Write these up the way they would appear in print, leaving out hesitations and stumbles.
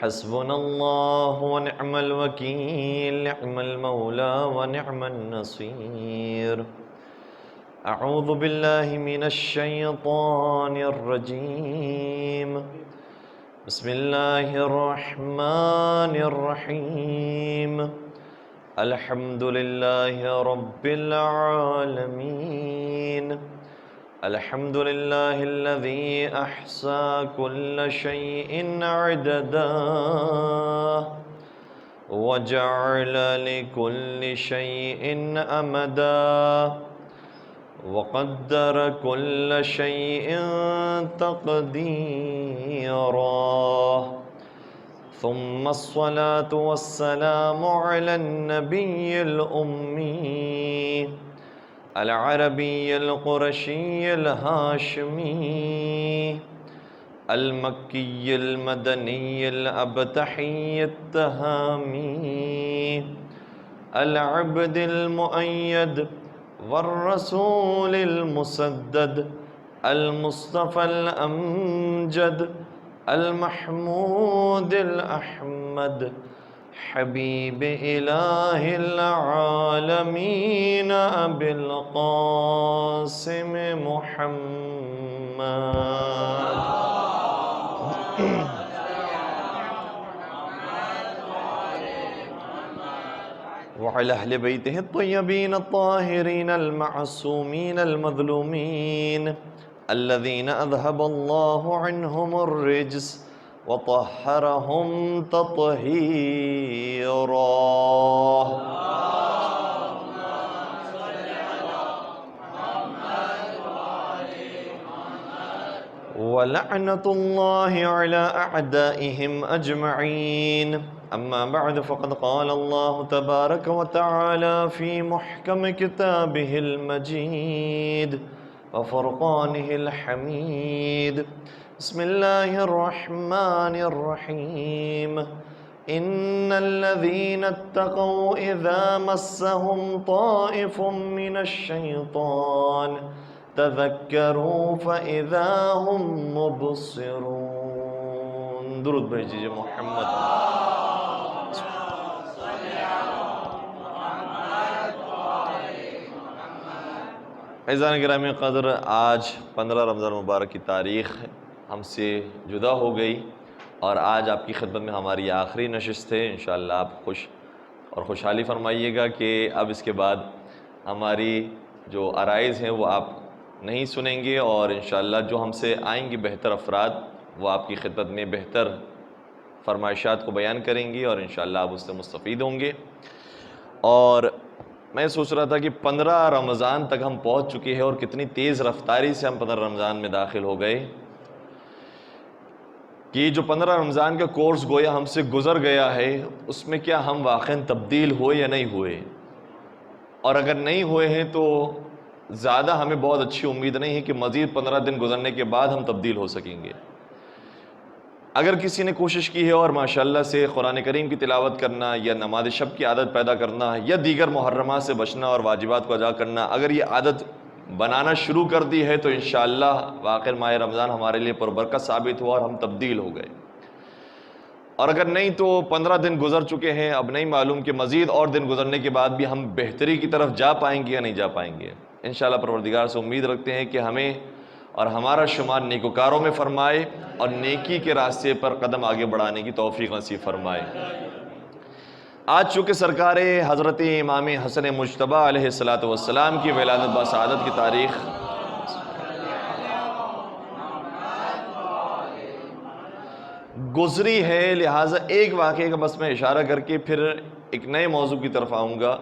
حسبنا الله ونعم الوكيل، نعم المولى ونعم النصير. أعوذ بالله من الشيطان الرجيم. بسم الله الرحمن الرحيم. الحمد لله رب العالمين. الحمد لله الذي أحصى كل شيء عددا وجعل لكل شيء أمدا وقدر كل شيء تقديرا. ثم الصلاة والسلام على النبي الأمي العربي القرشي الهاشمي المكي المدني الأبتحي التهامي العبد المؤيد والرسول المسدد المصطفى الأمجد المحمود الأحمد حبيب إله العالمين أبي القاسم محمد وعلى أهل بيته الطيبين الطاهرين المعصومين المظلومين الذين أذهب الله عنهم الرجس وطهرهم تطهيرا. ولعنة الله على أعدائهم أجمعين. أما بعد فقد قال الله تبارك وتعالى في محكم كتابه المجيد وفرقانه الحميد. بسم الله الرحمن الرحيم. إن الذين اتقوا إذا مسهم طائف من الشيطان تذكروا فإذا هم مبصرون. درود بھیجیے محمد. عزیزان گرامی قدر، آج 15 رمضان مبارک کی تاریخ ہم سے جدا ہو گئی اور آج آپ کی خدمت میں ہماری آخری نشست ہے. انشاءاللہ آپ خوش اور خوشحالی فرمائیے گا کہ اب اس کے بعد ہماری جو عرائض ہیں وہ آپ نہیں سنیں گے، اور انشاءاللہ جو ہم سے آئیں گے بہتر افراد وہ آپ کی خدمت میں بہتر فرمائشات کو بیان کریں گے اور انشاءاللہ آپ اس سے مستفید ہوں گے. اور میں سوچ رہا تھا کہ 15 رمضان تک ہم پہنچ چکے ہیں اور کتنی تیز رفتاری سے ہم 15 رمضان میں داخل ہو گئے کہ جو 15 رمضان کا کورس گویا ہم سے گزر گیا ہے اس میں کیا ہم واقعاً تبدیل ہوئے یا نہیں ہوئے، اور اگر نہیں ہوئے ہیں تو زیادہ ہمیں بہت اچھی امید نہیں ہے کہ مزید 15 دن گزرنے کے بعد ہم تبدیل ہو سکیں گے. اگر کسی نے کوشش کی ہے اور ماشاءاللہ سے قرآن کریم کی تلاوت کرنا یا نماز شب کی عادت پیدا کرنا یا دیگر محرمات سے بچنا اور واجبات کو ادا کرنا، اگر یہ عادت بنانا شروع کر دی ہے تو انشاءاللہ واقعی ماہ رمضان ہمارے لیے پربرکت ثابت ہوا اور ہم تبدیل ہو گئے. اور اگر نہیں تو 15 دن گزر چکے ہیں، اب نہیں معلوم کہ مزید اور دن گزرنے کے بعد بھی ہم بہتری کی طرف جا پائیں گے یا نہیں جا پائیں گے. انشاءاللہ پروردگار سے امید رکھتے ہیں کہ ہمیں اور ہمارا شمار نیکوکاروں میں فرمائے اور نیکی کے راستے پر قدم آگے بڑھانے کی توفیق نصیب فرمائے. آج چونکہ سرکار حضرت امام حسن مجتبیٰ علیہ السلام کی ولادت بسعادت کی تاریخ گزری ہے، لہٰذا ایک واقعے کا بس میں اشارہ کر کے پھر ایک نئے موضوع کی طرف آؤں گا.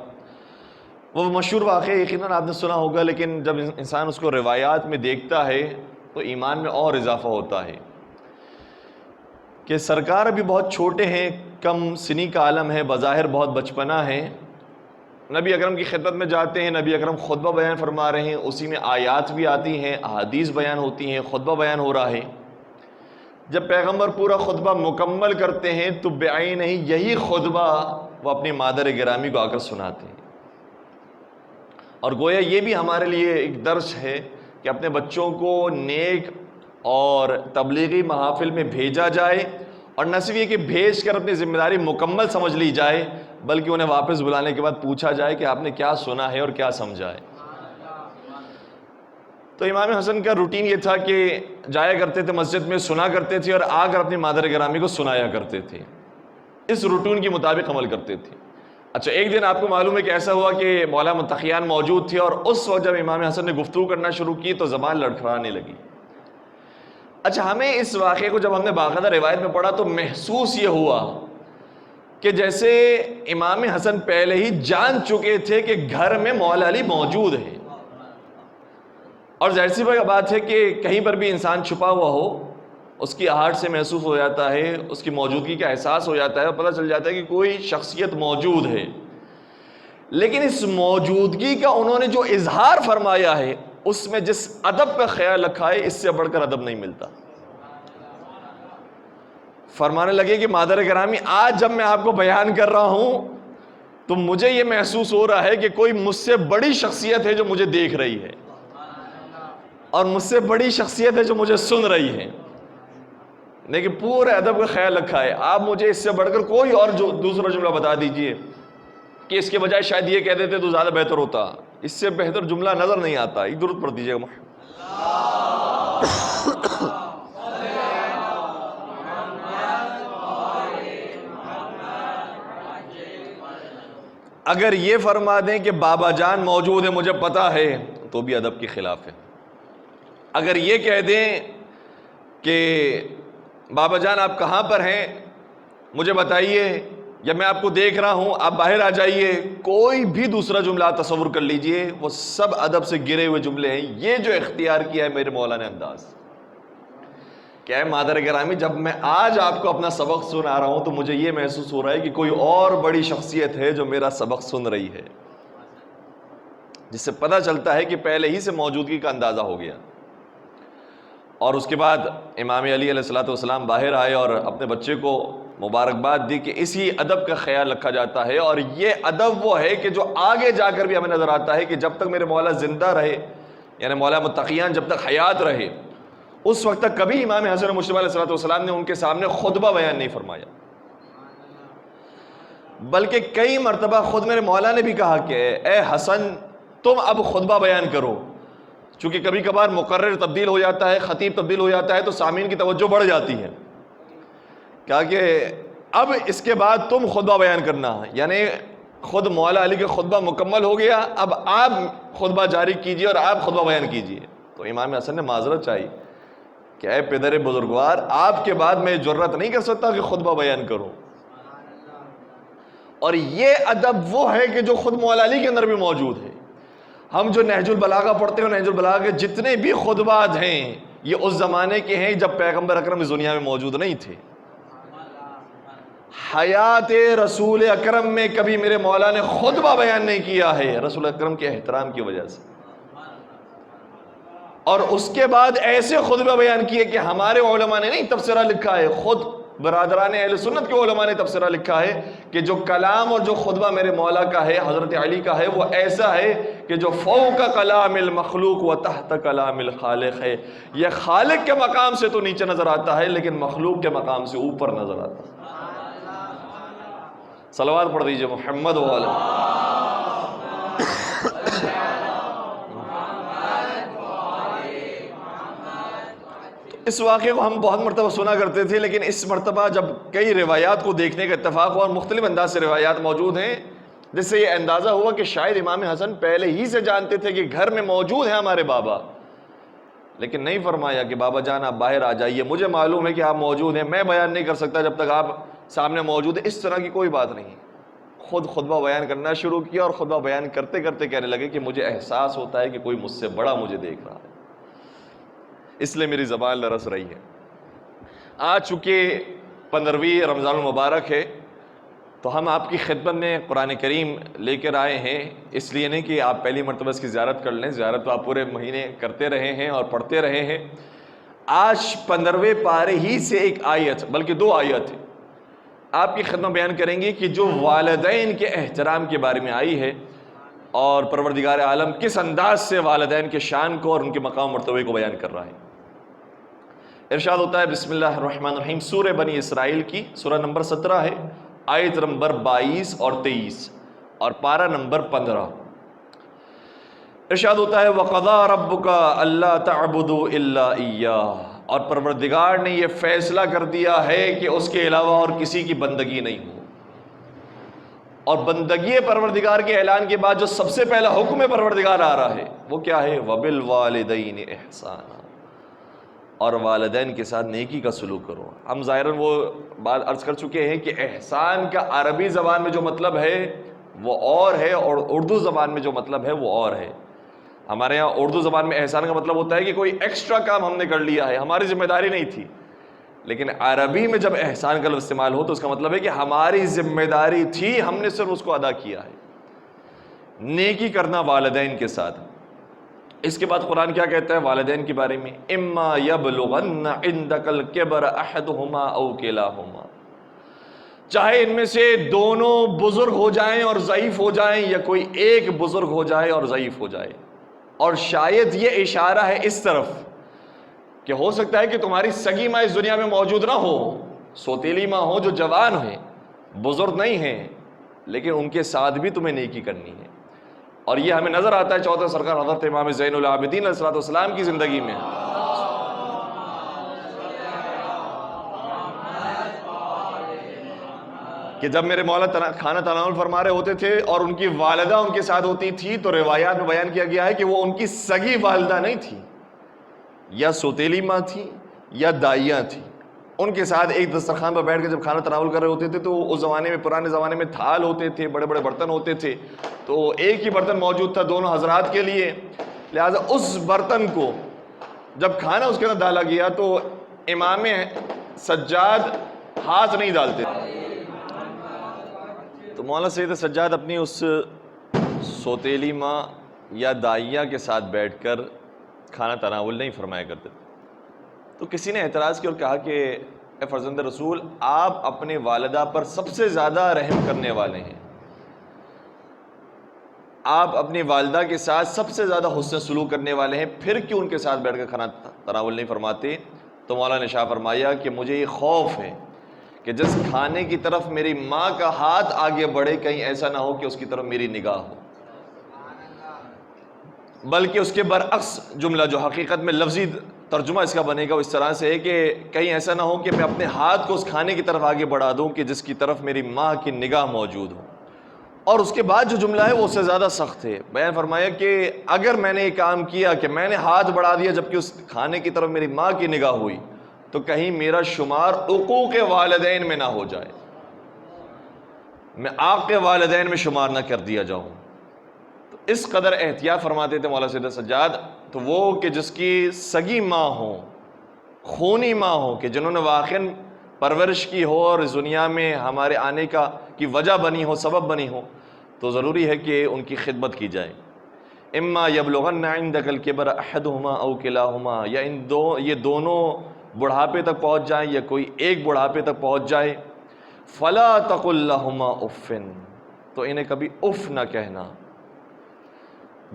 وہ مشہور واقعہ یقیناً آپ نے سنا ہوگا، لیکن جب انسان اس کو روایات میں دیکھتا ہے تو ایمان میں اور اضافہ ہوتا ہے کہ سرکار ابھی بہت چھوٹے ہیں، کم سنی کا عالم ہے، بظاہر بہت بچپنا ہے. نبی اکرم کی خدمت میں جاتے ہیں، نبی اکرم خطبہ بیان فرما رہے ہیں، اسی میں آیات بھی آتی ہیں، احادیث بیان ہوتی ہیں، خطبہ بیان ہو رہا ہے. جب پیغمبر پورا خطبہ مکمل کرتے ہیں تو بعین ہی یہی خطبہ وہ اپنی مادر گرامی کو آ کر سناتے ہیں. اور گویا یہ بھی ہمارے لیے ایک درس ہے کہ اپنے بچوں کو نیک اور تبلیغی محافل میں بھیجا جائے اور نہ صرف یہ کہ بھیج کر اپنی ذمہ داری مکمل سمجھ لی جائے، بلکہ انہیں واپس بلانے کے بعد پوچھا جائے کہ آپ نے کیا سنا ہے اور کیا سمجھا ہے۔ تو امام حسن کا روٹین یہ تھا کہ جایا کرتے تھے مسجد میں، سنا کرتے تھے اور آ کر اپنی مادر گرامی کو سنایا کرتے تھے، اس روٹین کے مطابق عمل کرتے تھے۔ اچھا، ایک دن آپ کو معلوم ہے کہ ایسا ہوا کہ مولانا متقیان موجود تھے اور اس وقت جب امام حسن نے گفتگو کرنا شروع کی تو زبان لڑکھڑانے لگی۔ اچھا، ہمیں اس واقعے کو جب ہم نے باقاعدہ روایت میں پڑھا تو محسوس یہ ہوا کہ جیسے امام حسن پہلے ہی جان چکے تھے کہ گھر میں مولا علی موجود ہے، اور ظاہر سی بات ہے کہ کہیں پر بھی انسان چھپا ہوا ہو، اس کی آہٹ سے محسوس ہو جاتا ہے، اس کی موجودگی کا احساس ہو جاتا ہے اور پتہ چل جاتا ہے کہ کوئی شخصیت موجود ہے۔ لیکن اس موجودگی کا انہوں نے جو اظہار فرمایا ہے، اس میں جس ادب کا خیال رکھا ہے، اس سے بڑھ کر ادب نہیں ملتا۔ فرمانے لگے کہ مادر گرامی، آج جب میں آپ کو بیان کر رہا ہوں تو مجھے یہ محسوس ہو رہا ہے کہ کوئی مجھ سے بڑی شخصیت ہے جو مجھے دیکھ رہی ہے، اور مجھ سے بڑی شخصیت ہے جو مجھے سن رہی ہے۔ لیکن پورے ادب کا خیال رکھا ہے۔ آپ مجھے اس سے بڑھ کر کوئی اور جو دوسرا جملہ بتا دیجئے کہ اس کے بجائے شاید یہ کہہ دیتے تو زیادہ بہتر ہوتا، اس سے بہتر جملہ نظر نہیں آتا۔ ایک درود پڑھ دیجئے گا۔ اگر یہ فرما دیں کہ بابا جان موجود ہے مجھے پتا ہے، تو بھی ادب کے خلاف ہے۔ اگر یہ کہہ دیں کہ بابا جان آپ کہاں پر ہیں مجھے بتائیے، یا میں آپ کو دیکھ رہا ہوں آپ باہر آ جائیے، کوئی بھی دوسرا جملہ آپ تصور کر لیجئے، وہ سب ادب سے گرے ہوئے جملے ہیں۔ یہ جو اختیار کیا ہے میرے مولا نے انداز، کیا ہے مادر گرامی، جب میں آج آپ کو اپنا سبق سنا رہا ہوں تو مجھے یہ محسوس ہو رہا ہے کہ کوئی اور بڑی شخصیت ہے جو میرا سبق سن رہی ہے، جس سے پتہ چلتا ہے کہ پہلے ہی سے موجودگی کا اندازہ ہو گیا۔ اور اس کے بعد امام علی علیہ السلام باہر آئے اور اپنے بچے کو مبارکباد دی کہ اسی ادب کا خیال رکھا جاتا ہے، اور یہ ادب وہ ہے کہ جو آگے جا کر بھی ہمیں نظر آتا ہے کہ جب تک میرے مولا زندہ رہے، یعنی مولا متقیان جب تک حیات رہے، اس وقت تک کبھی امام حسن مجتبی علیہ السلام نے ان کے سامنے خطبہ بیان نہیں فرمایا، بلکہ کئی مرتبہ خود میرے مولا نے بھی کہا کہ اے حسن تم اب خطبہ بیان کرو، چونکہ کبھی کبھار مقرر تبدیل ہو جاتا ہے، خطیب تبدیل ہو جاتا ہے تو سامعین کی توجہ بڑھ جاتی ہے، کہا کہ اب اس کے بعد تم خطبہ بیان کرنا، یعنی خود مولا علی کا خطبہ مکمل ہو گیا، اب آپ خطبہ جاری کیجئے اور آپ خطبہ بیان کیجئے۔ تو امام حسن نے معذرت چاہی کہ اے پدر بزرگوار، آپ کے بعد میں جرأت نہیں کر سکتا کہ خطبہ بیان کروں۔ اور یہ ادب وہ ہے کہ جو خود مولا علی کے اندر بھی موجود ہے۔ ہم جو نہج البلاغہ پڑھتے ہیں، نہج البلاغہ کے جتنے بھی خطبات ہیں یہ اس زمانے کے ہیں جب پیغمبر اکرم اس دنیا میں موجود نہیں تھے۔ حیات رسول اکرم میں کبھی میرے مولا نے خطبہ بیان نہیں کیا ہے، رسول اکرم کے احترام کی وجہ سے، اور اس کے بعد ایسے خطبہ بیان کیے کہ ہمارے علماء نے نہیں تبصرہ لکھا ہے، خود برادران اہل سنت کے علماء نے تبصرہ لکھا ہے کہ جو کلام اور جو خطبہ میرے مولا کا ہے، حضرت علی کا ہے، وہ ایسا ہے کہ جو فوق کلام المخلوق و تحت کلام الخالق ہے۔ یہ خالق کے مقام سے تو نیچے نظر آتا ہے لیکن مخلوق کے مقام سے اوپر نظر آتا ہے۔ صلوات پڑھ دیجئے محمد و علیہ۔ اس واقعے کو ہم بہت مرتبہ سنا کرتے تھے، لیکن اس مرتبہ جب کئی روایات کو دیکھنے کا اتفاق ہوا اور مختلف انداز سے روایات موجود ہیں، جس سے یہ اندازہ ہوا کہ شاید امام حسن پہلے ہی سے جانتے تھے کہ گھر میں موجود ہیں ہمارے بابا، لیکن نہیں فرمایا کہ بابا جان آپ باہر آ جائیے، مجھے معلوم ہے کہ آپ موجود ہیں، میں بیان نہیں کر سکتا جب تک آپ سامنے موجود ہیں۔ اس طرح کی کوئی بات نہیں، خود خطبہ بیان کرنا شروع کیا اور خطبہ بیان کرتے کرتے کہنے لگے کہ مجھے احساس ہوتا ہے کہ کوئی مجھ سے بڑا مجھے دیکھ رہا ہے، اس لیے میری زبان لرز رہی ہے۔ آج چونکہ 15ویں رمضان المبارک ہے تو ہم آپ کی خدمت میں قرآن کریم لے کر آئے ہیں، اس لیے نہیں کہ آپ پہلی مرتبہ اس کی زیارت کر لیں، زیارت تو آپ پورے مہینے کرتے رہے ہیں اور پڑھتے رہے ہیں۔ آج 15ویں پارے ہی سے ایک آیت، بلکہ 2 آیت آپ کی خدمت بیان کریں گے کہ جو والدین کے احترام کے بارے میں آئی ہے، اور پروردگار عالم کس انداز سے والدین کے شان کو اور ان کے مقام مرتبے کو بیان کر رہا ہے۔ ارشاد ہوتا ہے بسم اللہ الرحمن الرحیم، سورہ بنی اسرائیل کی سورہ نمبر 17 ہے، آیت نمبر 22 اور 23 اور پارہ نمبر 15۔ ارشاد ہوتا ہے وَقَضَىٰ رَبُّكَ أَلَّا تَعْبُدُوا إِلَّا إِيَّاهُ، اور پروردگار نے یہ فیصلہ کر دیا ہے کہ اس کے علاوہ اور کسی کی بندگی نہیں ہو۔ اور بندگی پروردگار کے اعلان کے بعد جو سب سے پہلا حکم پروردگار آ رہا ہے وہ کیا ہے؟ وَبِالْوَالِدَيْنِ إِحْسَانًا، اور والدین کے ساتھ نیکی کا سلوک کرو۔ ہم ظاہراً وہ بات عرض کر چکے ہیں کہ احسان کا عربی زبان میں جو مطلب ہے وہ اور ہے، اور اردو زبان میں جو مطلب ہے وہ اور ہے۔ ہمارے یہاں اردو زبان میں احسان کا مطلب ہوتا ہے کہ کوئی ایکسٹرا کام ہم نے کر لیا ہے، ہماری ذمہ داری نہیں تھی، لیکن عربی میں جب احسان کا لفظ استعمال ہو تو اس کا مطلب ہے کہ ہماری ذمہ داری تھی، ہم نے صرف اس کو ادا کیا ہے۔ نیکی کرنا والدین کے ساتھ۔ اس کے بعد قرآن کیا کہتا ہے والدین کے بارے میں؟ اما یبلغن عندک الکبر احدہما او کلاہما، چاہے ان میں سے دونوں بزرگ ہو جائیں اور ضعیف ہو جائیں، یا کوئی ایک بزرگ ہو جائے اور ضعیف ہو جائے۔ اور شاید یہ اشارہ ہے اس طرف کہ ہو سکتا ہے کہ تمہاری سگی ماں اس دنیا میں موجود نہ ہو، سوتیلی ماں ہو جو جوان ہیں، بزرگ نہیں ہیں، لیکن ان کے ساتھ بھی تمہیں نیکی کرنی ہے۔ اور یہ ہمیں نظر آتا ہے چوتھے سرکار حضرت امام زین العابدین علیہ السلام کی زندگی میں۔ کہ جب میرے مولا کھانا تناول فرما رہے ہوتے تھے اور ان کی والدہ ان کے ساتھ ہوتی تھی، تو روایات میں بیان کیا گیا ہے کہ وہ ان کی سگی والدہ نہیں تھی، یا سوتیلی ماں تھی یا دائیاں تھی۔ ان کے ساتھ ایک دسترخوان پر بیٹھ کے جب کھانا تناول کر رہے ہوتے تھے تو اس زمانے میں، پرانے زمانے میں تھال ہوتے تھے، بڑے بڑے برتن ہوتے تھے، تو ایک ہی برتن موجود تھا دونوں حضرات کے لیے، لہٰذا اس برتن کو جب کھانا اس کے اندر ڈالا گیا تو امام سجاد ہاتھ نہیں ڈالتے، تو مولانا سید سجاد اپنی اس سوتیلی ماں یا دائیاں کے ساتھ بیٹھ کر کھانا تناول نہیں فرمایا کرتے تھے۔ تو کسی نے اعتراض کیا اور کہا کہ اے فرزند رسول، آپ اپنے والدہ پر سب سے زیادہ رحم کرنے والے ہیں، آپ اپنی والدہ کے ساتھ سب سے زیادہ حسن سلوک کرنے والے ہیں، پھر کیوں ان کے ساتھ بیٹھ کر کھانا تناول نہیں فرماتے؟ تو مولانا نے شاہ فرمایا کہ مجھے یہ خوف ہے کہ جس کھانے کی طرف میری ماں کا ہاتھ آگے بڑھے، کہیں ایسا نہ ہو کہ اس کی طرف میری نگاہ ہو، بلکہ اس کے برعکس جملہ جو حقیقت میں لفظی ترجمہ اس کا بنے گا وہ اس طرح سے ہے کہ کہیں ایسا نہ ہو کہ میں اپنے ہاتھ کو اس کھانے کی طرف آگے بڑھا دوں کہ جس کی طرف میری ماں کی نگاہ موجود ہو۔ اور اس کے بعد جو جملہ ہے وہ اس سے زیادہ سخت ہے۔ بیان فرمایا کہ اگر میں نے یہ کام کیا کہ میں نے ہاتھ بڑھا دیا جبکہ اس کھانے کی طرف میری ماں کی نگاہ ہوئی، تو کہیں میرا شمار عقوق والدین میں نہ ہو جائے، میں عاق والدین میں شمار نہ کر دیا جاؤں۔ تو اس قدر احتیاط فرماتے تھے مولا سید سجاد، تو وہ کہ جس کی سگی ماں ہو، خونی ماں ہو، کہ جنہوں نے واقعاً پرورش کی ہو اور اس دنیا میں ہمارے آنے کی وجہ بنی ہو، سبب بنی ہو، تو ضروری ہے کہ ان کی خدمت کی جائے۔ اما یبلغن عندک الکبر احدہما او کلاہما، یا یہ دونوں بڑھاپے تک پہنچ جائیں یا کوئی ایک بڑھاپے تک پہنچ جائے، فلا تقل لہما اف، تو انہیں کبھی اف نہ کہنا۔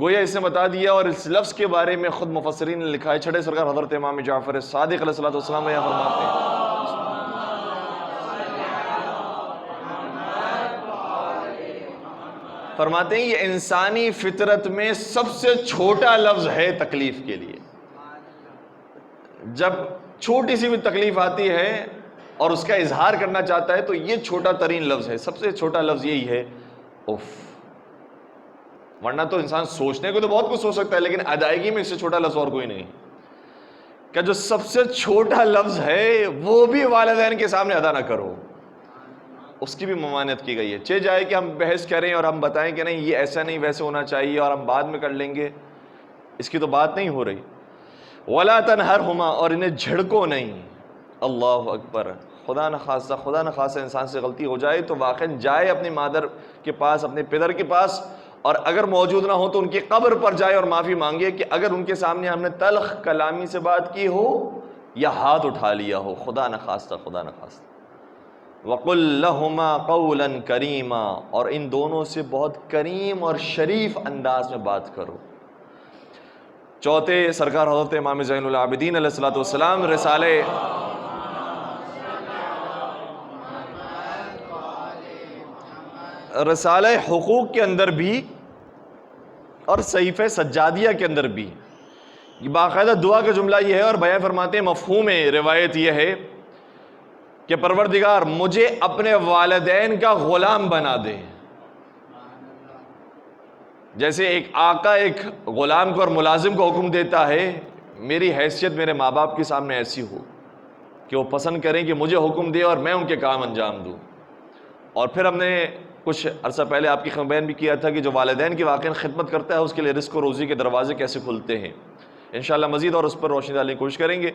گویا اس نے بتا دیا، اور اس لفظ کے بارے میں خود مفسرین نے لکھا ہے، چھٹے سرکار حضرت امام جعفر صادق علیہ السلام یہ فرماتے ہیں، یہ انسانی فطرت میں سب سے چھوٹا لفظ ہے تکلیف کے لیے۔ جب چھوٹی سی بھی تکلیف آتی ہے اور اس کا اظہار کرنا چاہتا ہے تو یہ چھوٹا ترین لفظ ہے، سب سے چھوٹا لفظ یہی ہے، اف۔ ورنہ تو انسان سوچنے کو تو بہت کچھ سوچ سکتا ہے، لیکن ادائیگی میں اس سے چھوٹا لفظ اور کوئی نہیں کہ جو سب سے چھوٹا لفظ ہے وہ بھی والدین کے سامنے ادا نہ کرو، اس کی بھی ممانعت کی گئی ہے۔ چہ جائے کہ ہم بحث کریں اور ہم بتائیں کہ نہیں یہ ایسا نہیں ویسے ہونا چاہیے اور ہم بعد میں کر لیں گے، اس کی تو بات نہیں ہو رہی۔ وَلَا تَنْهَرْهُمَا، اور انہیں جھڑکو نہیں۔ اللہ اکبر، خدا نخواستہ انسان سے غلطی ہو جائے تو واقعاً جائے اپنی مادر کے پاس، اپنے پدر کے پاس، اور اگر موجود نہ ہو تو ان کی قبر پر جائے اور معافی مانگے کہ اگر ان کے سامنے ہم نے تلخ کلامی سے بات کی ہو یا ہاتھ اٹھا لیا ہو، خدا نخواستہ۔ وَقُلْ لَهُمَا قَوْلًا كَرِيمًا، اور ان دونوں سے بہت کریم اور شریف انداز میں بات کرو۔ چوتھے سرکار حضرت امام زین العابدین علیہ الصلوۃ والسلام رسالہ حقوق کے اندر بھی اور صحیفہ سجادیہ کے اندر بھی یہ باقاعدہ دعا کا جملہ یہ ہے، اور بیان فرماتے ہیں مفہوم روایت یہ ہے کہ پروردگار مجھے اپنے والدین کا غلام بنا دے۔ جیسے ایک آقا ایک غلام کو اور ملازم کو حکم دیتا ہے، میری حیثیت میرے ماں باپ کے سامنے ایسی ہو کہ وہ پسند کریں کہ مجھے حکم دے اور میں ان کے کام انجام دوں۔ اور پھر ہم نے کچھ عرصہ پہلے آپ کی بیان بھی کیا تھا کہ جو والدین کی واقعی خدمت کرتا ہے اس کے لیے رزق و روزی کے دروازے کیسے کھلتے ہیں۔ انشاءاللہ مزید اور اس پر روشنی ڈالنے کی کوشش کریں گے۔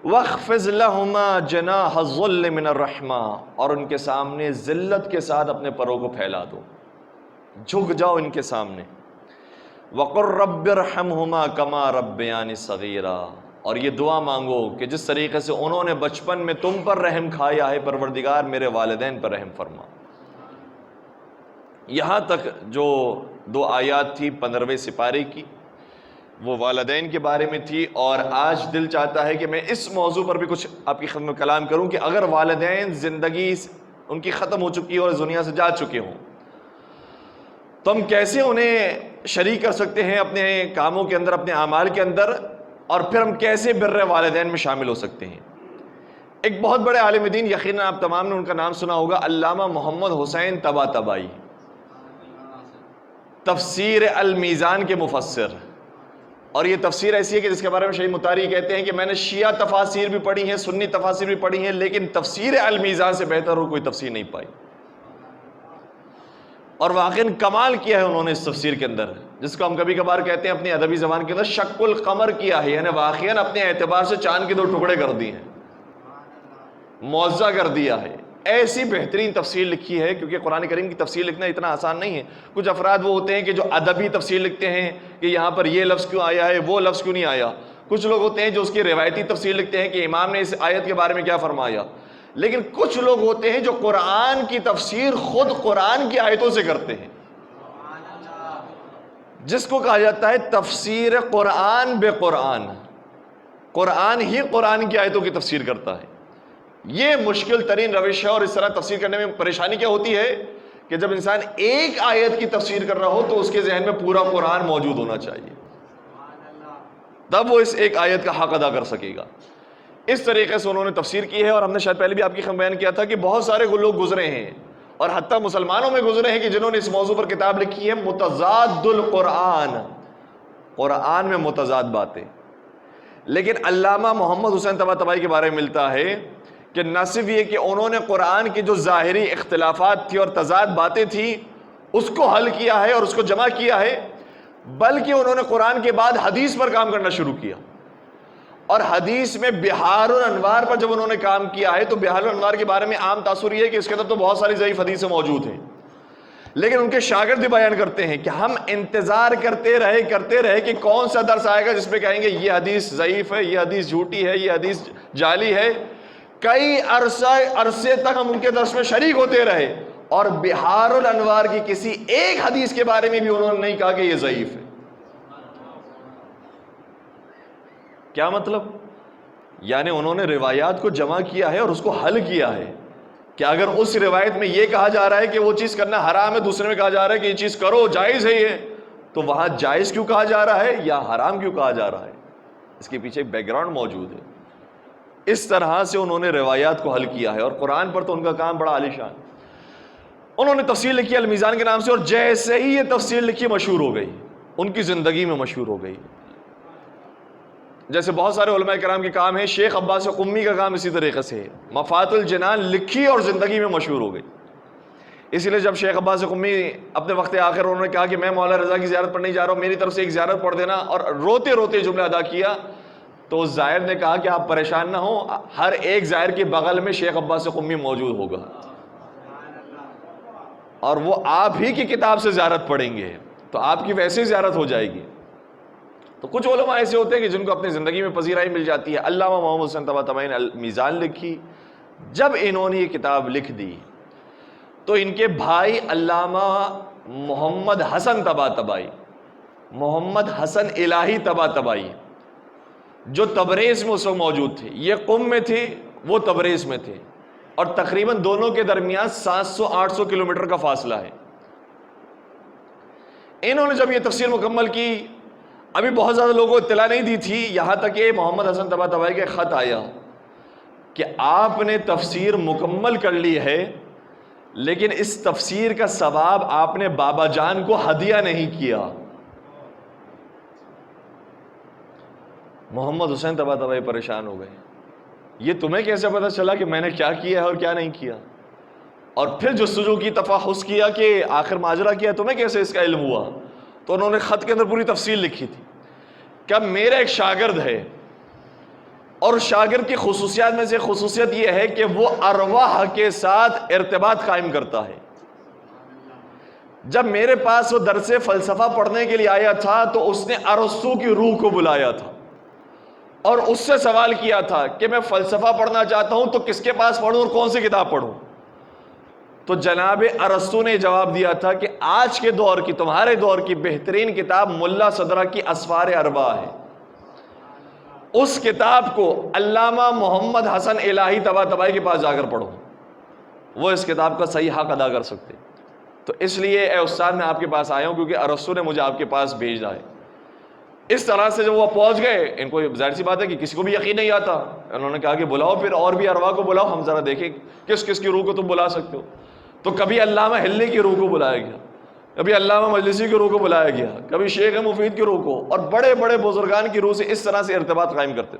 وَاخْفِضْ لَهُمَا جَنَاحَ الذُّلِّ مِنَ الرَّحْمَةِ، اور ان کے سامنے ذلت کے ساتھ اپنے پروں کو پھیلا دو، جھک جاؤ ان کے سامنے۔ وَقُلْ رَبِّ ارْحَمْهُمَا كَمَا رَبَّيَانِي صَغِيرًا، اور یہ دعا مانگو کہ جس طریقے سے انہوں نے بچپن میں تم پر رحم کھایا ہے، پروردگار میرے والدین پر رحم فرما۔ یہاں تک جو دو آیات تھی 15ویں سپارے کی وہ والدین کے بارے میں تھی، اور آج دل چاہتا ہے کہ میں اس موضوع پر بھی کچھ آپ کی خدمت میں کلام کروں کہ اگر والدین زندگی ان کی ختم ہو چکی اور اس دنیا سے جا چکے ہوں تو ہم کیسے انہیں شریک کر سکتے ہیں اپنے کاموں کے اندر، اپنے اعمال کے اندر، اور پھر ہم کیسے بر والدین میں شامل ہو سکتے ہیں۔ ایک بہت بڑے عالم دین، یقیناً آپ تمام نے ان کا نام سنا ہوگا، علامہ محمد حسین طباطبائی، تفسیر المیزان کے مفسر۔ اور یہ تفسیر ایسی ہے کہ جس کے بارے میں شیخ مطاری کہتے ہیں کہ میں نے شیعہ تفاسیر بھی پڑھی ہیں، سنی تفاسیر بھی پڑھی ہیں، لیکن تفسیر المیزان سے بہتر اور کوئی تفسیر نہیں پائی۔ اور واقعاً کمال کیا ہے انہوں نے اس تفسیر کے اندر، جس کو ہم کبھی کبھار کہتے ہیں اپنی ادبی زبان کے اندر شق القمر کیا ہے، یعنی واقعاً اپنے اعتبار سے چاند کے دو ٹکڑے کر دیے ہیں، معجزہ کر دیا ہے۔ ایسی بہترین تفسیر لکھی ہے، کیونکہ قرآن کریم کی تفسیر لکھنا اتنا آسان نہیں ہے۔ کچھ افراد وہ ہوتے ہیں کہ جو ادبی تفسیر لکھتے ہیں کہ یہاں پر یہ لفظ کیوں آیا ہے، وہ لفظ کیوں نہیں آیا۔ کچھ لوگ ہوتے ہیں جو اس کی روایتی تفسیر لکھتے ہیں کہ امام نے اس آیت کے بارے میں کیا فرمایا۔ لیکن کچھ لوگ ہوتے ہیں جو قرآن کی تفسیر خود قرآن کی آیتوں سے کرتے ہیں، جس کو کہا جاتا ہے تفسیر قرآن بے قرآن۔ قرآن ہی قرآن کی آیتوں کی تفسیر کرتا ہے۔ یہ مشکل ترین روش ہے، اور اس طرح تفسیر کرنے میں پریشانی کیا ہوتی ہے کہ جب انسان ایک آیت کی تفسیر کر رہا ہو تو اس کے ذہن میں پورا قرآن موجود ہونا چاہیے، تب وہ اس ایک آیت کا حق ادا کر سکے گا۔ اس طریقے سے انہوں نے تفسیر کی ہے، اور ہم نے شاید پہلے بھی آپ کی بیان کیا تھا کہ بہت سارے لوگ گزرے ہیں، اور حتیٰ مسلمانوں میں گزرے ہیں کہ جنہوں نے اس موضوع پر کتاب لکھی ہے، متضاد القرآن، قرآن میں متضاد باتیں۔ لیکن علامہ محمد حسین طباطبائی کے بارے میں ملتا ہے کہ نہ صرف یہ کہ انہوں نے قرآن کی جو ظاہری اختلافات تھی اور تضاد باتیں تھیں اس کو حل کیا ہے اور اس کو جمع کیا ہے، بلکہ انہوں نے قرآن کے بعد حدیث پر کام کرنا شروع کیا۔ اور حدیث میں بحار الانوار پر جب انہوں نے کام کیا ہے تو بحار الانوار کے بارے میں عام تاثر یہ ہے کہ اس کے اندر تو بہت ساری ضعیف حدیثیں موجود ہیں، لیکن ان کے شاگرد بھی بیان کرتے ہیں کہ ہم انتظار کرتے رہے کہ کون سا درس آئے گا جس پہ کہیں گے یہ حدیث ضعیف ہے، یہ حدیث جھوٹی ہے، یہ حدیث جعلی ہے۔ کئی عرصے تک ہم ان کے درس میں شریک ہوتے رہے، اور بحار الانوار کی کسی ایک حدیث کے بارے میں بھی انہوں نے نہیں کہا کہ یہ ضعیف ہے۔ کیا مطلب؟ یعنی انہوں نے روایات کو جمع کیا ہے اور اس کو حل کیا ہے کہ اگر اس روایت میں یہ کہا جا رہا ہے کہ وہ چیز کرنا حرام ہے، دوسرے میں کہا جا رہا ہے کہ یہ چیز کرو جائز ہے یہ، تو وہاں جائز کیوں کہا جا رہا ہے یا حرام کیوں کہا جا رہا ہے؟ اس کے پیچھے ایک بیک گراؤنڈ موجود ہے۔ اس طرح سے انہوں نے روایات کو حل کیا ہے، اور قرآن پر تو ان کا کام بڑا عالیشان۔ انہوں نے تفسیر لکھی المیزان کے نام سے، اور جیسے ہی یہ تفسیر لکھی مشہور ہو گئی، ان کی زندگی میں مشہور ہو گئی۔ جیسے بہت سارے علماء کرام کے کام ہیں، شیخ عباس قمی کا کام اسی طریقے سے ہے، مفات الجنان لکھی اور زندگی میں مشہور ہو گئی۔ اسی لیے جب شیخ عباس قمی اپنے وقت آخر انہوں نے کہا کہ میں مولا رضا کی زیارت پر نہیں جا رہا ہوں، میری طرف سے ایک زیارت پڑھ دینا، اور روتے روتے جملہ ادا کیا، تو اس زائر نے کہا کہ آپ پریشان نہ ہوں، ہر ایک زائر کے بغل میں شیخ عباس قمی موجود ہوگا، اور وہ آپ ہی کی کتاب سے زیارت پڑھیں گے، تو آپ کی ویسے ہی زیارت ہو جائے گی۔ تو کچھ علماء ایسے ہوتے ہیں کہ جن کو اپنی زندگی میں پذیرائی مل جاتی ہے۔ علامہ محمد حسین طباطبائی نے المیزان لکھی۔ جب انہوں نے یہ کتاب لکھ دی تو ان کے بھائی علامہ محمد حسن طباطبائی محمد حسن الہی طباطبائی جو تبریز میں اس وقت موجود تھے، یہ قم میں تھے، وہ تبریز میں تھے، اور تقریباً دونوں کے درمیان 700-800 کلومیٹر کا فاصلہ ہے۔ انہوں نے جب یہ تفسیر مکمل کی، ابھی بہت زیادہ لوگوں کو اطلاع نہیں دی تھی، یہاں تک کہ محمد حسن طباطبائی کا خط آیا کہ آپ نے تفسیر مکمل کر لی ہے، لیکن اس تفسیر کا ثواب آپ نے بابا جان کو ہدیہ نہیں کیا۔ محمد حسین طباطبائی پریشان ہو گئے، یہ تمہیں کیسے پتا چلا کہ میں نے کیا کیا ہے اور کیا نہیں کیا؟ اور پھر جستجو کی، تفحص کیا کہ آخر ماجرا کیا، تمہیں کیسے اس کا علم ہوا؟ تو انہوں نے خط کے اندر پوری تفصیل لکھی تھی کہ میرا ایک شاگرد ہے، اور شاگرد کی خصوصیات میں سے خصوصیت یہ ہے کہ وہ ارواح کے ساتھ ارتباط قائم کرتا ہے۔ جب میرے پاس وہ درس فلسفہ پڑھنے کے لیے آیا تھا تو اس نے ارسطو کی روح کو بلایا تھا اور اس سے سوال کیا تھا کہ میں فلسفہ پڑھنا چاہتا ہوں تو کس کے پاس پڑھوں اور کون سی کتاب پڑھوں؟ تو جناب ارسطو نے جواب دیا تھا کہ آج کے دور کی، تمہارے دور کی بہترین کتاب ملا صدرہ کی اسفار اربعہ ہے، اس کتاب کو علامہ محمد حسن الہی طباطبائی کے پاس جا کر پڑھو، وہ اس کتاب کا صحیح حق ادا کر سکتے۔ تو اس لیے اے استاد میں آپ کے پاس آیا ہوں کیونکہ ارسطو نے مجھے آپ کے پاس بھیجا ہے۔ اس طرح سے جب وہ پہنچ گئے، ان کو ظاہر سی بات ہے کہ کسی کو بھی یقین نہیں آتا، انہوں نے کہا کہ بلاؤ پھر اور بھی ارواح کو بلاؤ، ہم ذرا دیکھیں کس کس کی روح کو تم بلا سکتے ہو۔ تو کبھی علامہ ہلی کی روح کو بلایا گیا، کبھی علامہ مجلسی کی روح کو بلایا گیا، کبھی شیخ مفید کی روح کو، اور بڑے بڑے بزرگان کی روح سے اس طرح سے ارتباط قائم کرتے۔